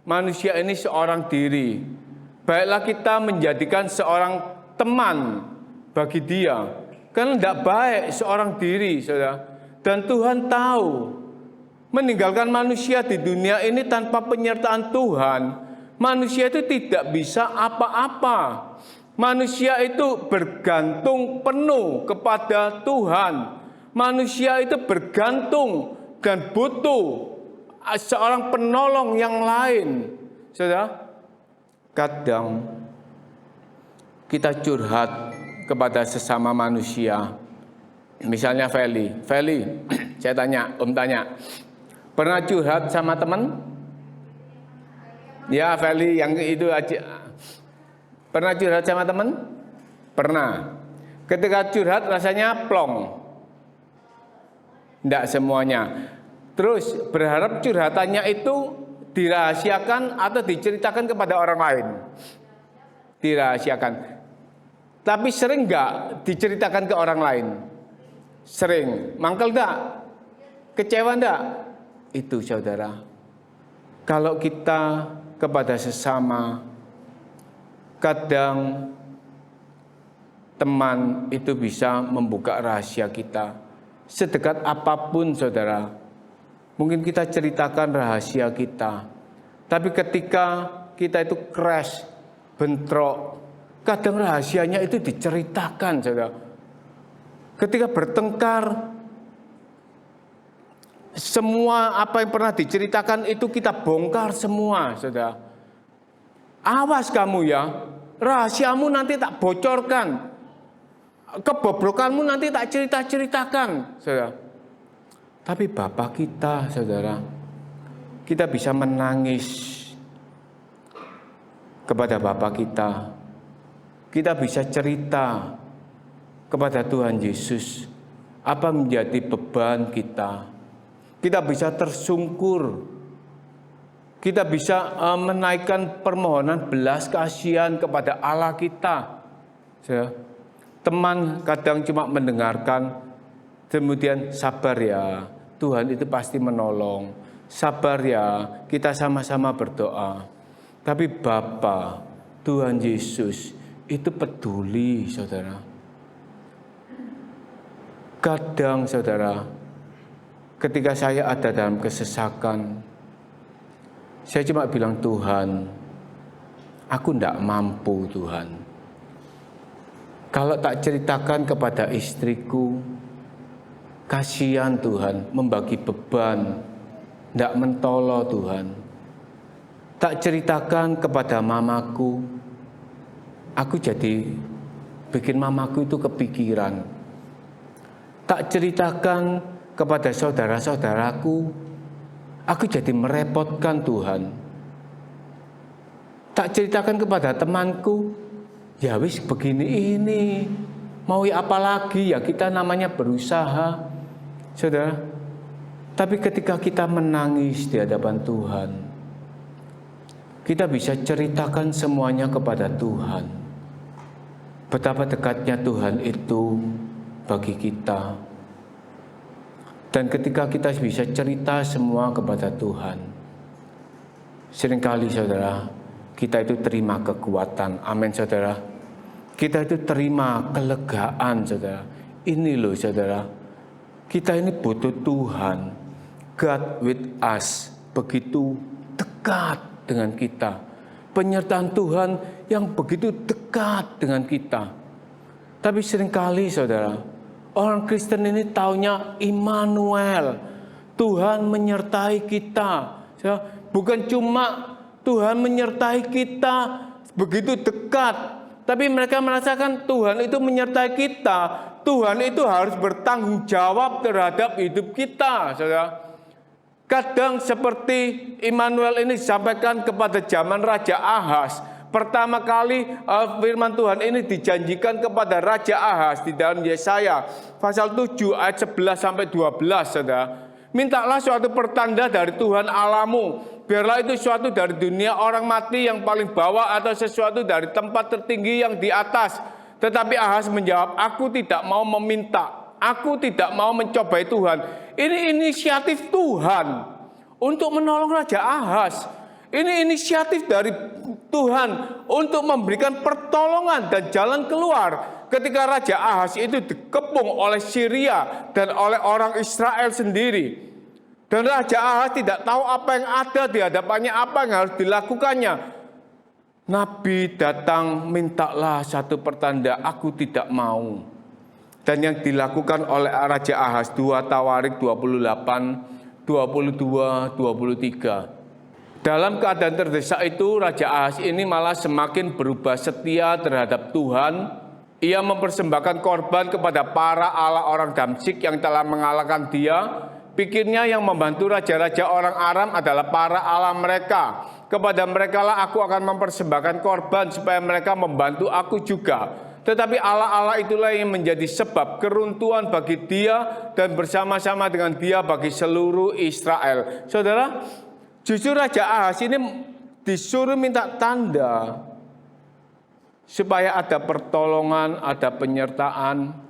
manusia ini seorang diri. Baiklah kita menjadikan seorang teman bagi dia. Karena tidak baik seorang diri, saudara. Dan Tuhan tahu, meninggalkan manusia di dunia ini tanpa penyertaan Tuhan, manusia itu tidak bisa apa-apa. Manusia itu bergantung penuh kepada Tuhan. Manusia itu bergantung dan butuh seorang penolong yang lain. Saudara, kadang kita curhat kepada sesama manusia. Misalnya Feli, saya tanya, Om tanya, pernah curhat sama teman? Ya, Feli yang itu aja. Pernah curhat sama teman? Pernah. Ketika curhat rasanya plong. Tidak semuanya. Terus berharap curhatannya itu dirahasiakan atau diceritakan kepada orang lain. Dirahasiakan. Tapi sering enggak diceritakan ke orang lain? Sering. Mangkel enggak? Kecewa enggak? Itu saudara. Kalau kita kepada sesama, kadang teman itu bisa membuka rahasia kita. Sedekat apapun saudara, mungkin kita ceritakan rahasia kita. Tapi ketika kita itu crash, bentrok, kadang rahasianya itu diceritakan saudara. Ketika bertengkar, semua apa yang pernah diceritakan itu kita bongkar semua saudara. Awas kamu ya, rahasiamu nanti tak bocorkan. Kebobrokanmu nanti tak cerita-ceritakan, saudara. Tapi Bapa kita, saudara, kita bisa menangis kepada Bapa kita. Kita bisa cerita kepada Tuhan Yesus apa menjadi beban kita. Kita bisa tersungkur. Kita bisa menaikkan permohonan belas kasihan kepada Allah kita. Saudara. Teman kadang cuma mendengarkan, kemudian sabar ya, Tuhan itu pasti menolong. Sabar ya, kita sama-sama berdoa. Tapi Bapa, Tuhan Yesus itu peduli saudara. Kadang saudara, ketika saya ada dalam kesesakan, saya cuma bilang Tuhan, aku tidak mampu Tuhan. Kalau tak ceritakan kepada istriku, kasihan Tuhan, membagi beban, tidak mentolo Tuhan. Tak ceritakan kepada mamaku, aku jadi bikin mamaku itu kepikiran. Tak ceritakan kepada saudara-saudaraku, aku jadi merepotkan Tuhan. Tak ceritakan kepada temanku, ya wis begini ini, mau apa lagi ya, kita namanya berusaha, saudara. Tapi ketika kita menangis di hadapan Tuhan, kita bisa ceritakan semuanya kepada Tuhan. Betapa dekatnya Tuhan itu bagi kita. Dan ketika kita bisa cerita semua kepada Tuhan, seringkali saudara, kita itu terima kekuatan. Amin saudara. Kita itu terima kelegaan saudara. Ini loh saudara, kita ini butuh Tuhan. God with us, begitu dekat dengan kita. Penyertaan Tuhan yang begitu dekat dengan kita. Tapi seringkali saudara, orang Kristen ini taunya Immanuel, Tuhan menyertai kita. Bukan cuma Tuhan menyertai kita begitu dekat, tapi mereka merasakan Tuhan itu menyertai kita. Tuhan itu harus bertanggung jawab terhadap hidup kita, saudara. Kadang seperti Immanuel ini disampaikan kepada zaman Raja Ahaz. Pertama kali firman Tuhan ini dijanjikan kepada Raja Ahaz di dalam Yesaya pasal 7 ayat 11 sampai 12, saudara. Mintalah suatu pertanda dari Tuhan Allahmu biarlah itu sesuatu dari dunia orang mati yang paling bawah atau sesuatu dari tempat tertinggi yang di atas. Tetapi Ahaz menjawab, aku tidak mau meminta, aku tidak mau mencobai Tuhan. Ini inisiatif Tuhan untuk menolong Raja Ahaz. Ini inisiatif dari Tuhan untuk memberikan pertolongan dan jalan keluar ketika Raja Ahaz itu dikepung oleh Syria dan oleh orang Israel sendiri. Dan Raja Ahaz tidak tahu apa yang ada di hadapannya, apa yang harus dilakukannya. Nabi datang, mintalah satu pertanda, aku tidak mau. Dan yang dilakukan oleh Raja Ahaz, 2 Tawarik 28, 22, 23. Dalam keadaan terdesak itu, Raja Ahaz ini malah semakin berubah setia terhadap Tuhan. Ia mempersembahkan korban kepada para allah orang Damsyik yang telah mengalahkan dia. Pikirnya yang membantu raja-raja orang Aram adalah para allah mereka. Kepada mereka lah aku akan mempersembahkan korban supaya mereka membantu aku juga. Tetapi allah-allah itulah yang menjadi sebab keruntuhan bagi dia dan bersama-sama dengan dia bagi seluruh Israel. Saudara, justru Raja Ahaz ini disuruh minta tanda supaya ada pertolongan, ada penyertaan.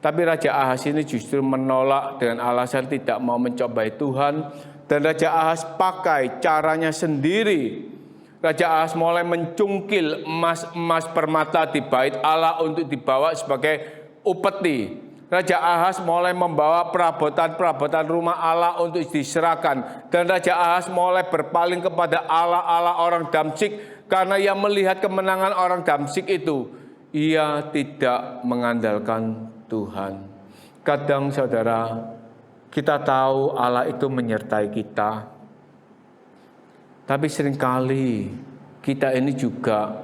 Tapi Raja Ahaz ini justru menolak dengan alasan tidak mau mencobai Tuhan. Dan Raja Ahaz pakai caranya sendiri. Raja Ahaz mulai mencungkil emas-emas permata di bait Allah untuk dibawa sebagai upeti. Raja Ahaz mulai membawa perabotan-perabotan rumah Allah untuk diserahkan. Dan Raja Ahaz mulai berpaling kepada allah-allah orang Damsyik. Karena ia melihat kemenangan orang Damsyik itu. Ia tidak mengandalkan Tuhan. Kadang saudara, kita tahu Allah itu menyertai kita. Tapi seringkali kita ini juga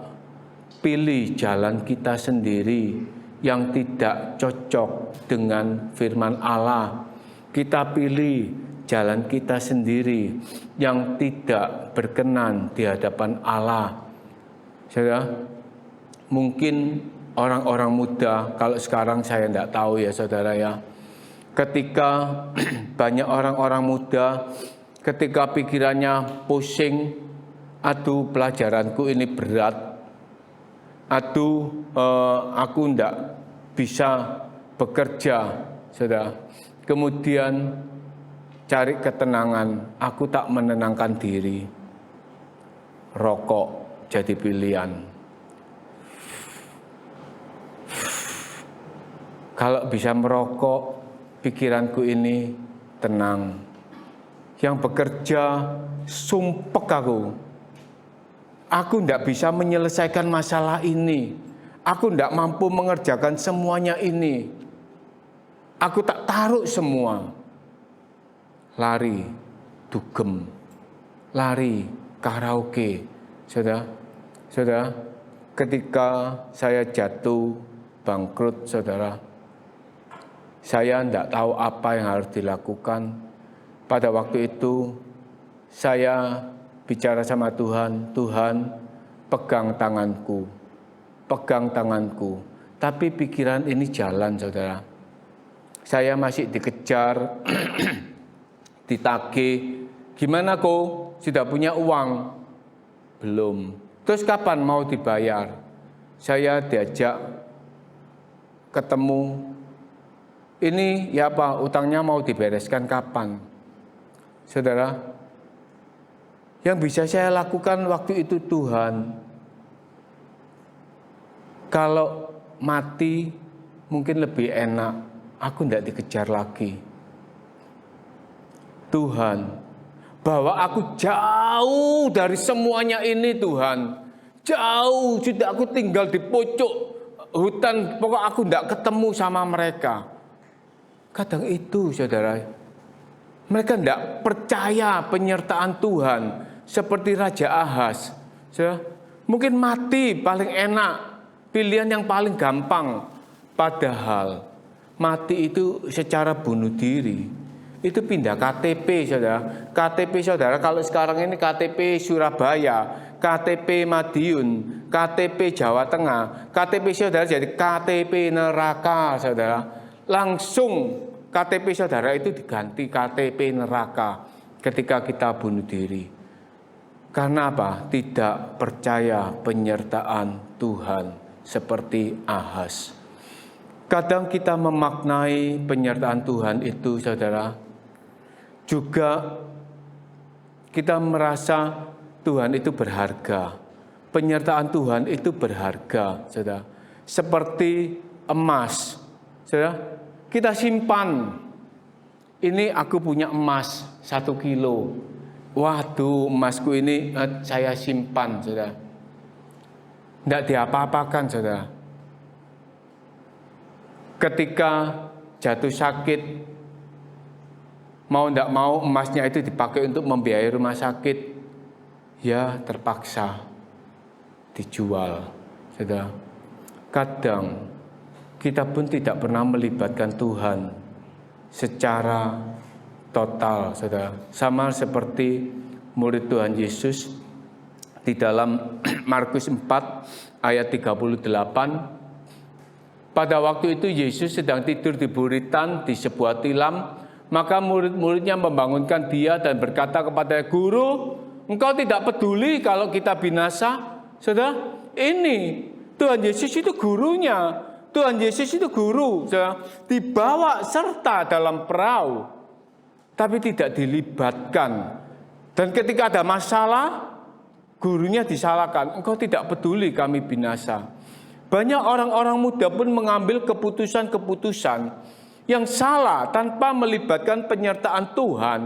pilih jalan kita sendiri yang tidak cocok dengan firman Allah. Kita pilih jalan kita sendiri yang tidak berkenan di hadapan Allah. Saudara, mungkin orang-orang muda, kalau sekarang saya tidak tahu ya saudara ya, ketika banyak orang-orang muda, ketika pikirannya pusing, aduh pelajaranku ini berat, aduh aku tidak bisa bekerja, saudara. Kemudian cari ketenangan, aku tak menenangkan diri. Rokok jadi pilihan. Kalau bisa merokok, pikiranku ini tenang. Yang bekerja, sumpek aku. Aku tidak bisa menyelesaikan masalah ini. Aku tidak mampu mengerjakan semuanya ini. Aku tak taruh semua. Lari, dugem, lari, karaoke. Saudara, ketika saya jatuh, bangkrut, saudara, saya tidak tahu apa yang harus dilakukan. Pada waktu itu, saya bicara sama Tuhan, Tuhan, pegang tanganku. Tapi pikiran ini jalan, saudara. Saya masih dikejar, ditagih. Gimana kok? Sudah punya uang? Belum. Terus kapan mau dibayar? Saya diajak ketemu. Ini ya Pak, utangnya mau dibereskan kapan? Saudara, yang bisa saya lakukan waktu itu Tuhan. Kalau mati mungkin lebih enak, aku tidak dikejar lagi. Tuhan, bawa aku jauh dari semuanya ini Tuhan. Jauh, sudah aku tinggal di pojok hutan, pokok aku tidak ketemu sama mereka. Kadang itu saudara, mereka tidak percaya penyertaan Tuhan seperti Raja Ahaz. Mungkin mati paling enak, pilihan yang paling gampang. Padahal mati itu secara bunuh diri. Itu pindah KTP saudara. KTP saudara kalau sekarang ini KTP Surabaya, KTP Madiun, KTP Jawa Tengah, KTP saudara jadi KTP neraka saudara. Langsung KTP saudara itu diganti KTP neraka ketika kita bunuh diri. Karena apa? Tidak percaya penyertaan Tuhan seperti Ahaz. Kadang kita memaknai penyertaan Tuhan itu, saudara, juga kita merasa Tuhan itu berharga. Penyertaan Tuhan itu berharga, saudara. Seperti emas, saudara. Kita simpan. Ini aku punya emas 1 kilo. Waduh, emasku ini saya simpan, saudara. Tidak diapa-apakan, saudara. Ketika jatuh sakit, mau tidak mau emasnya itu dipakai untuk membiayai rumah sakit, ya terpaksa dijual, saudara. Kadang kita pun tidak pernah melibatkan Tuhan secara total, saudara. Sama seperti murid Tuhan Yesus di dalam Markus 4 ayat 38. Pada waktu itu Yesus sedang tidur di buritan di sebuah tilam. Maka murid-muridnya membangunkan dia dan berkata kepada Guru, engkau tidak peduli kalau kita binasa? Saudara, ini Tuhan Yesus itu gurunya. Tuhan Yesus itu guru, saudara, dibawa serta dalam perahu, tapi tidak dilibatkan. Dan ketika ada masalah, gurunya disalahkan. Engkau tidak peduli kami binasa. Banyak orang-orang muda pun mengambil keputusan-keputusan yang salah tanpa melibatkan penyertaan Tuhan.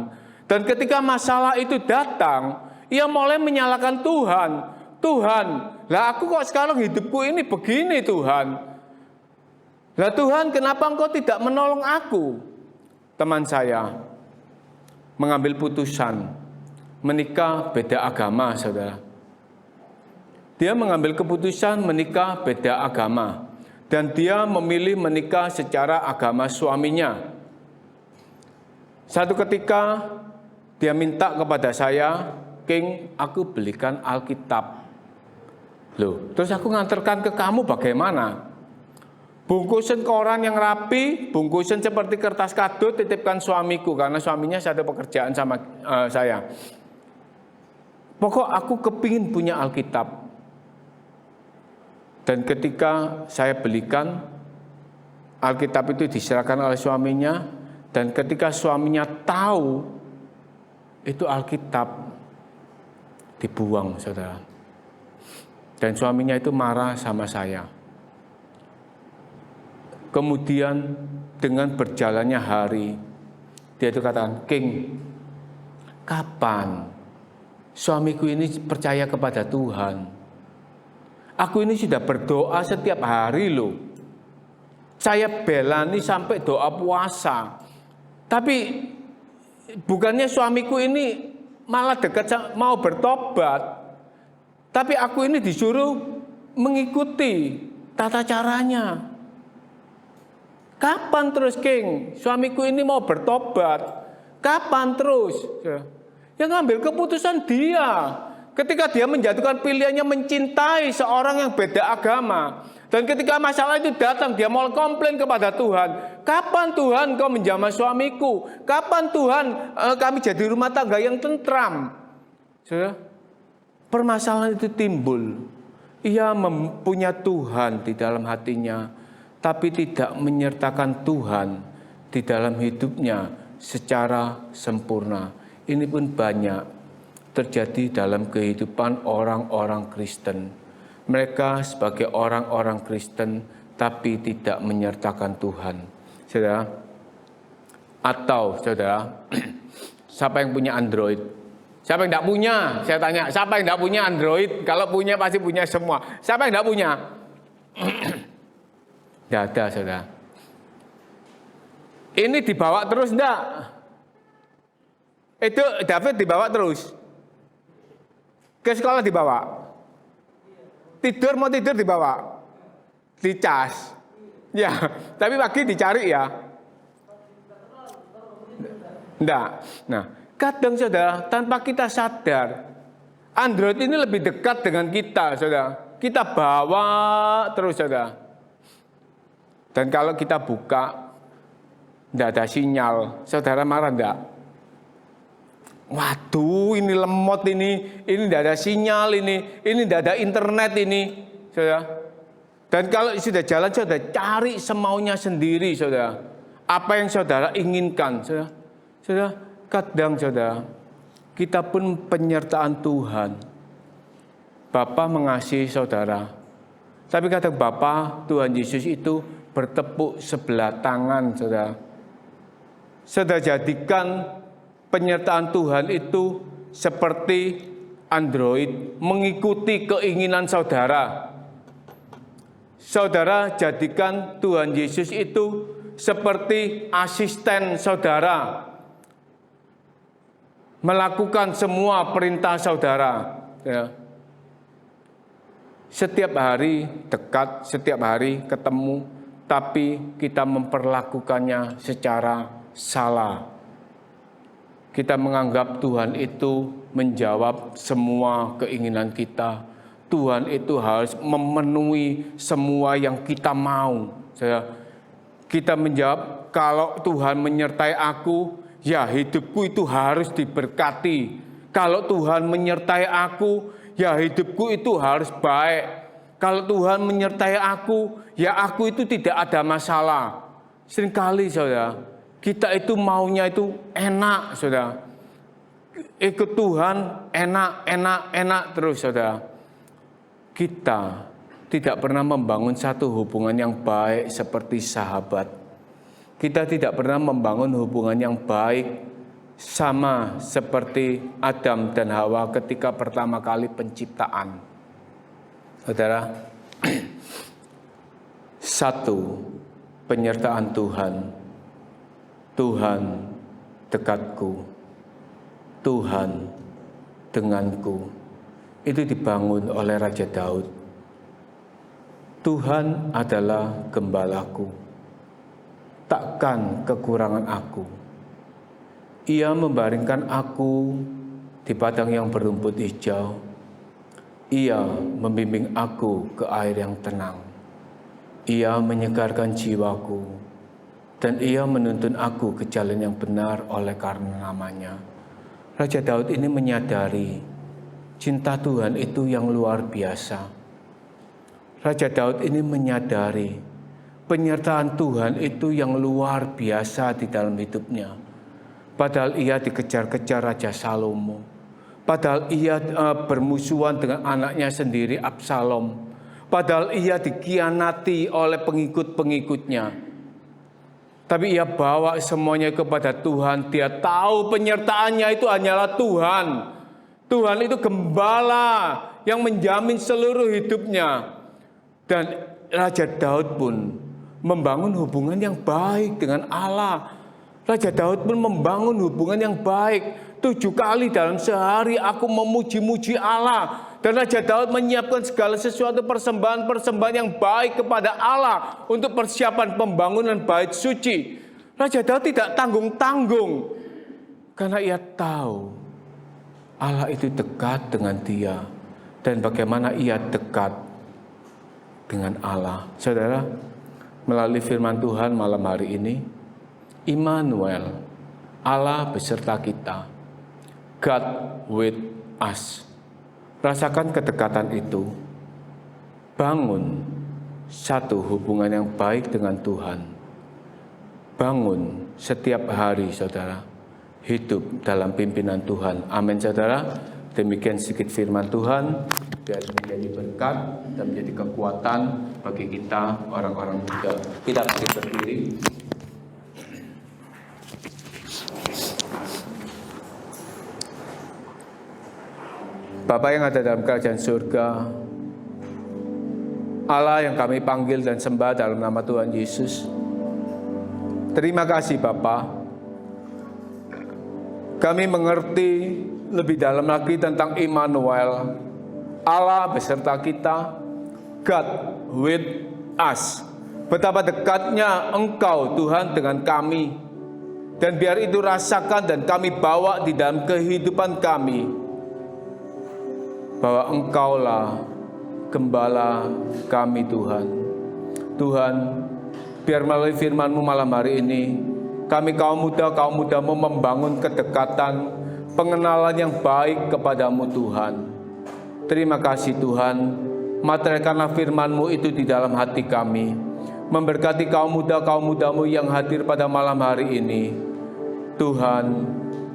Dan ketika masalah itu datang, ia mulai menyalahkan Tuhan. Tuhan, lah aku kok sekarang hidupku ini begini Tuhan. Lah Tuhan, kenapa engkau tidak menolong aku? Teman saya mengambil putusan menikah beda agama, saudara. Dia mengambil keputusan menikah beda agama. Dan dia memilih menikah secara agama suaminya. Satu ketika dia minta kepada saya, King, aku belikan Alkitab. Loh, terus aku nganterkan ke kamu bagaimana? Bungkusan koran yang rapi, bungkusan seperti kertas kado, titipkan suamiku karena suaminya satu pekerjaan sama saya. Pokok aku kepingin punya Alkitab. Dan ketika saya belikan, Alkitab itu diserahkan oleh suaminya. Dan ketika suaminya tahu itu Alkitab, dibuang, saudara. Dan suaminya itu marah sama saya. Kemudian dengan berjalannya hari, dia itu katakan, King, kapan suamiku ini percaya kepada Tuhan? Aku ini sudah berdoa setiap hari loh. Saya belani sampai doa puasa. Tapi bukannya suamiku ini malah dekat mau bertobat. Tapi aku ini disuruh mengikuti tata caranya. Kapan terus, King? Suamiku ini mau bertobat. Kapan terus? Yang ngambil keputusan dia. Ketika dia menjatuhkan pilihannya mencintai seorang yang beda agama. Dan ketika masalah itu datang, dia mau komplain kepada Tuhan. Kapan Tuhan kau menjamah suamiku? Kapan Tuhan kami jadi rumah tangga yang tentram? Permasalahan itu timbul. Ia mempunyai Tuhan di dalam hatinya, tapi tidak menyertakan Tuhan di dalam hidupnya secara sempurna. Ini pun banyak terjadi dalam kehidupan orang-orang Kristen. Mereka sebagai orang-orang Kristen tapi tidak menyertakan Tuhan. Saudara, atau saudara, siapa yang punya Android? Siapa yang tidak punya? Saya tanya, siapa yang tidak punya Android? Kalau punya pasti punya semua. Siapa yang tidak punya? Tidak ada, saudara. Ini dibawa terus enggak? Itu David dibawa terus. Ke sekolah dibawa. Tidur mau tidur dibawa. Dicas. Ya, tapi pagi dicari ya. Enggak. Nah, kadang saudara, tanpa kita sadar, Android ini lebih dekat dengan kita, saudara. Kita bawa terus, saudara. Dan kalau kita buka, enggak ada sinyal, saudara marah enggak? Waduh, ini lemot ini tidak ada sinyal ini tidak ada internet ini, saudara. Dan kalau sudah jalan, saudara cari semaunya sendiri, saudara. Apa yang saudara inginkan, saudara. Saudara, kadang saudara, kita pun penyertaan Tuhan. Bapa mengasihi saudara. Tapi kadang Bapa, Tuhan Yesus itu bertepuk sebelah tangan, saudara. Saudara jadikan penyertaan Tuhan itu seperti Android mengikuti keinginan saudara. Saudara jadikan Tuhan Yesus itu seperti asisten saudara, melakukan semua perintah saudara. Ya. Setiap hari dekat, setiap hari ketemu, tapi kita memperlakukannya secara salah. Kita menganggap Tuhan itu menjawab semua keinginan kita. Tuhan itu harus memenuhi semua yang kita mau. Kita menjawab, kalau Tuhan menyertai aku, ya hidupku itu harus diberkati. Kalau Tuhan menyertai aku, ya hidupku itu harus baik. Kalau Tuhan menyertai aku, ya aku itu tidak ada masalah. Seringkali saudara, kita itu maunya itu enak saudara. Ikut Tuhan enak terus saudara. Kita tidak pernah membangun satu hubungan yang baik seperti sahabat. Kita tidak pernah membangun hubungan yang baik sama seperti Adam dan Hawa ketika pertama kali penciptaan. Saudara, satu, penyertaan Tuhan. Tuhan dekatku. Tuhan denganku. Itu dibangun oleh Raja Daud. Tuhan adalah gembalaku. Takkan kekurangan aku. Ia membaringkan aku di padang yang berumput hijau. Ia membimbing aku ke air yang tenang. Ia menyegarkan jiwaku. Dan ia menuntun aku ke jalan yang benar oleh karena namanya. Raja Daud ini menyadari cinta Tuhan itu yang luar biasa. Raja Daud ini menyadari penyertaan Tuhan itu yang luar biasa di dalam hidupnya. Padahal ia dikejar-kejar Raja Salomo. Padahal ia bermusuhan dengan anaknya sendiri Absalom. Padahal ia dikhianati oleh pengikut-pengikutnya. Tapi ia bawa semuanya kepada Tuhan. Dia tahu penyertaannya itu hanyalah Tuhan. Tuhan itu gembala yang menjamin seluruh hidupnya. Dan Raja Daud pun membangun hubungan yang baik dengan Allah. Raja Daud pun membangun hubungan yang baik. 7 kali dalam sehari aku memuji-muji Allah. Dan Raja Daud menyiapkan segala sesuatu persembahan-persembahan yang baik kepada Allah untuk persiapan pembangunan bait suci. Raja Daud tidak tanggung-tanggung karena ia tahu Allah itu dekat dengan dia dan bagaimana ia dekat dengan Allah. Saudara, melalui firman Tuhan malam hari ini, Immanuel, Allah beserta kita, God with us. Rasakan kedekatan itu. Bangun satu hubungan yang baik dengan Tuhan. Bangun setiap hari, saudara. Hidup dalam pimpinan Tuhan. Amin, saudara. Demikian sedikit firman Tuhan. Biar menjadi berkat dan menjadi kekuatan bagi kita orang-orang muda. Kita berdiri. Bapa yang ada dalam kerajaan surga, Allah yang kami panggil dan sembah dalam nama Tuhan Yesus. Terima kasih Bapa. Kami mengerti lebih dalam lagi tentang Immanuel, Allah beserta kita, God with us. Betapa dekatnya Engkau Tuhan dengan kami. Dan biar itu rasakan dan kami bawa di dalam kehidupan kami. Bahwa Engkaulah gembala kami Tuhan. Tuhan, biar melalui firman-Mu malam hari ini, kami kaum muda-Mu membangun kedekatan, pengenalan yang baik kepadamu Tuhan. Terima kasih Tuhan, materialkanlah firman-Mu itu di dalam hati kami, memberkati kaum muda-kaum-mudamu yang hadir pada malam hari ini. Tuhan,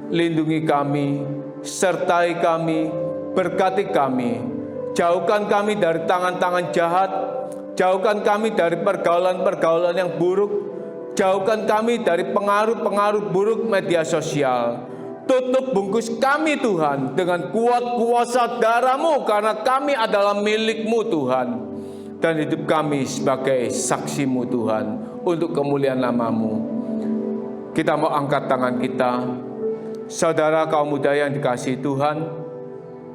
lindungi kami, sertai kami, berkati kami, jauhkan kami dari tangan-tangan jahat, jauhkan kami dari pergaulan-pergaulan yang buruk, jauhkan kami dari pengaruh-pengaruh buruk media sosial. Tutup bungkus kami Tuhan dengan kuat kuasa darah-Mu, karena kami adalah milik-Mu Tuhan. Dan hidup kami sebagai saksi-Mu Tuhan, untuk kemuliaan nama-Mu. Kita mau angkat tangan kita. Saudara kaum muda yang dikasihi Tuhan,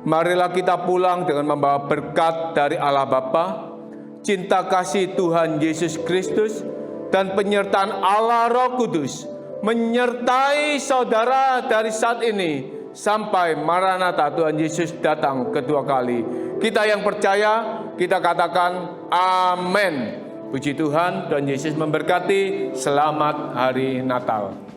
marilah kita pulang dengan membawa berkat dari Allah Bapa, cinta kasih Tuhan Yesus Kristus, dan penyertaan Allah Roh Kudus menyertai saudara dari saat ini sampai Maranatha Tuhan Yesus datang kedua kali. Kita yang percaya, kita katakan amin. Puji Tuhan, Tuhan Yesus memberkati. Selamat Hari Natal.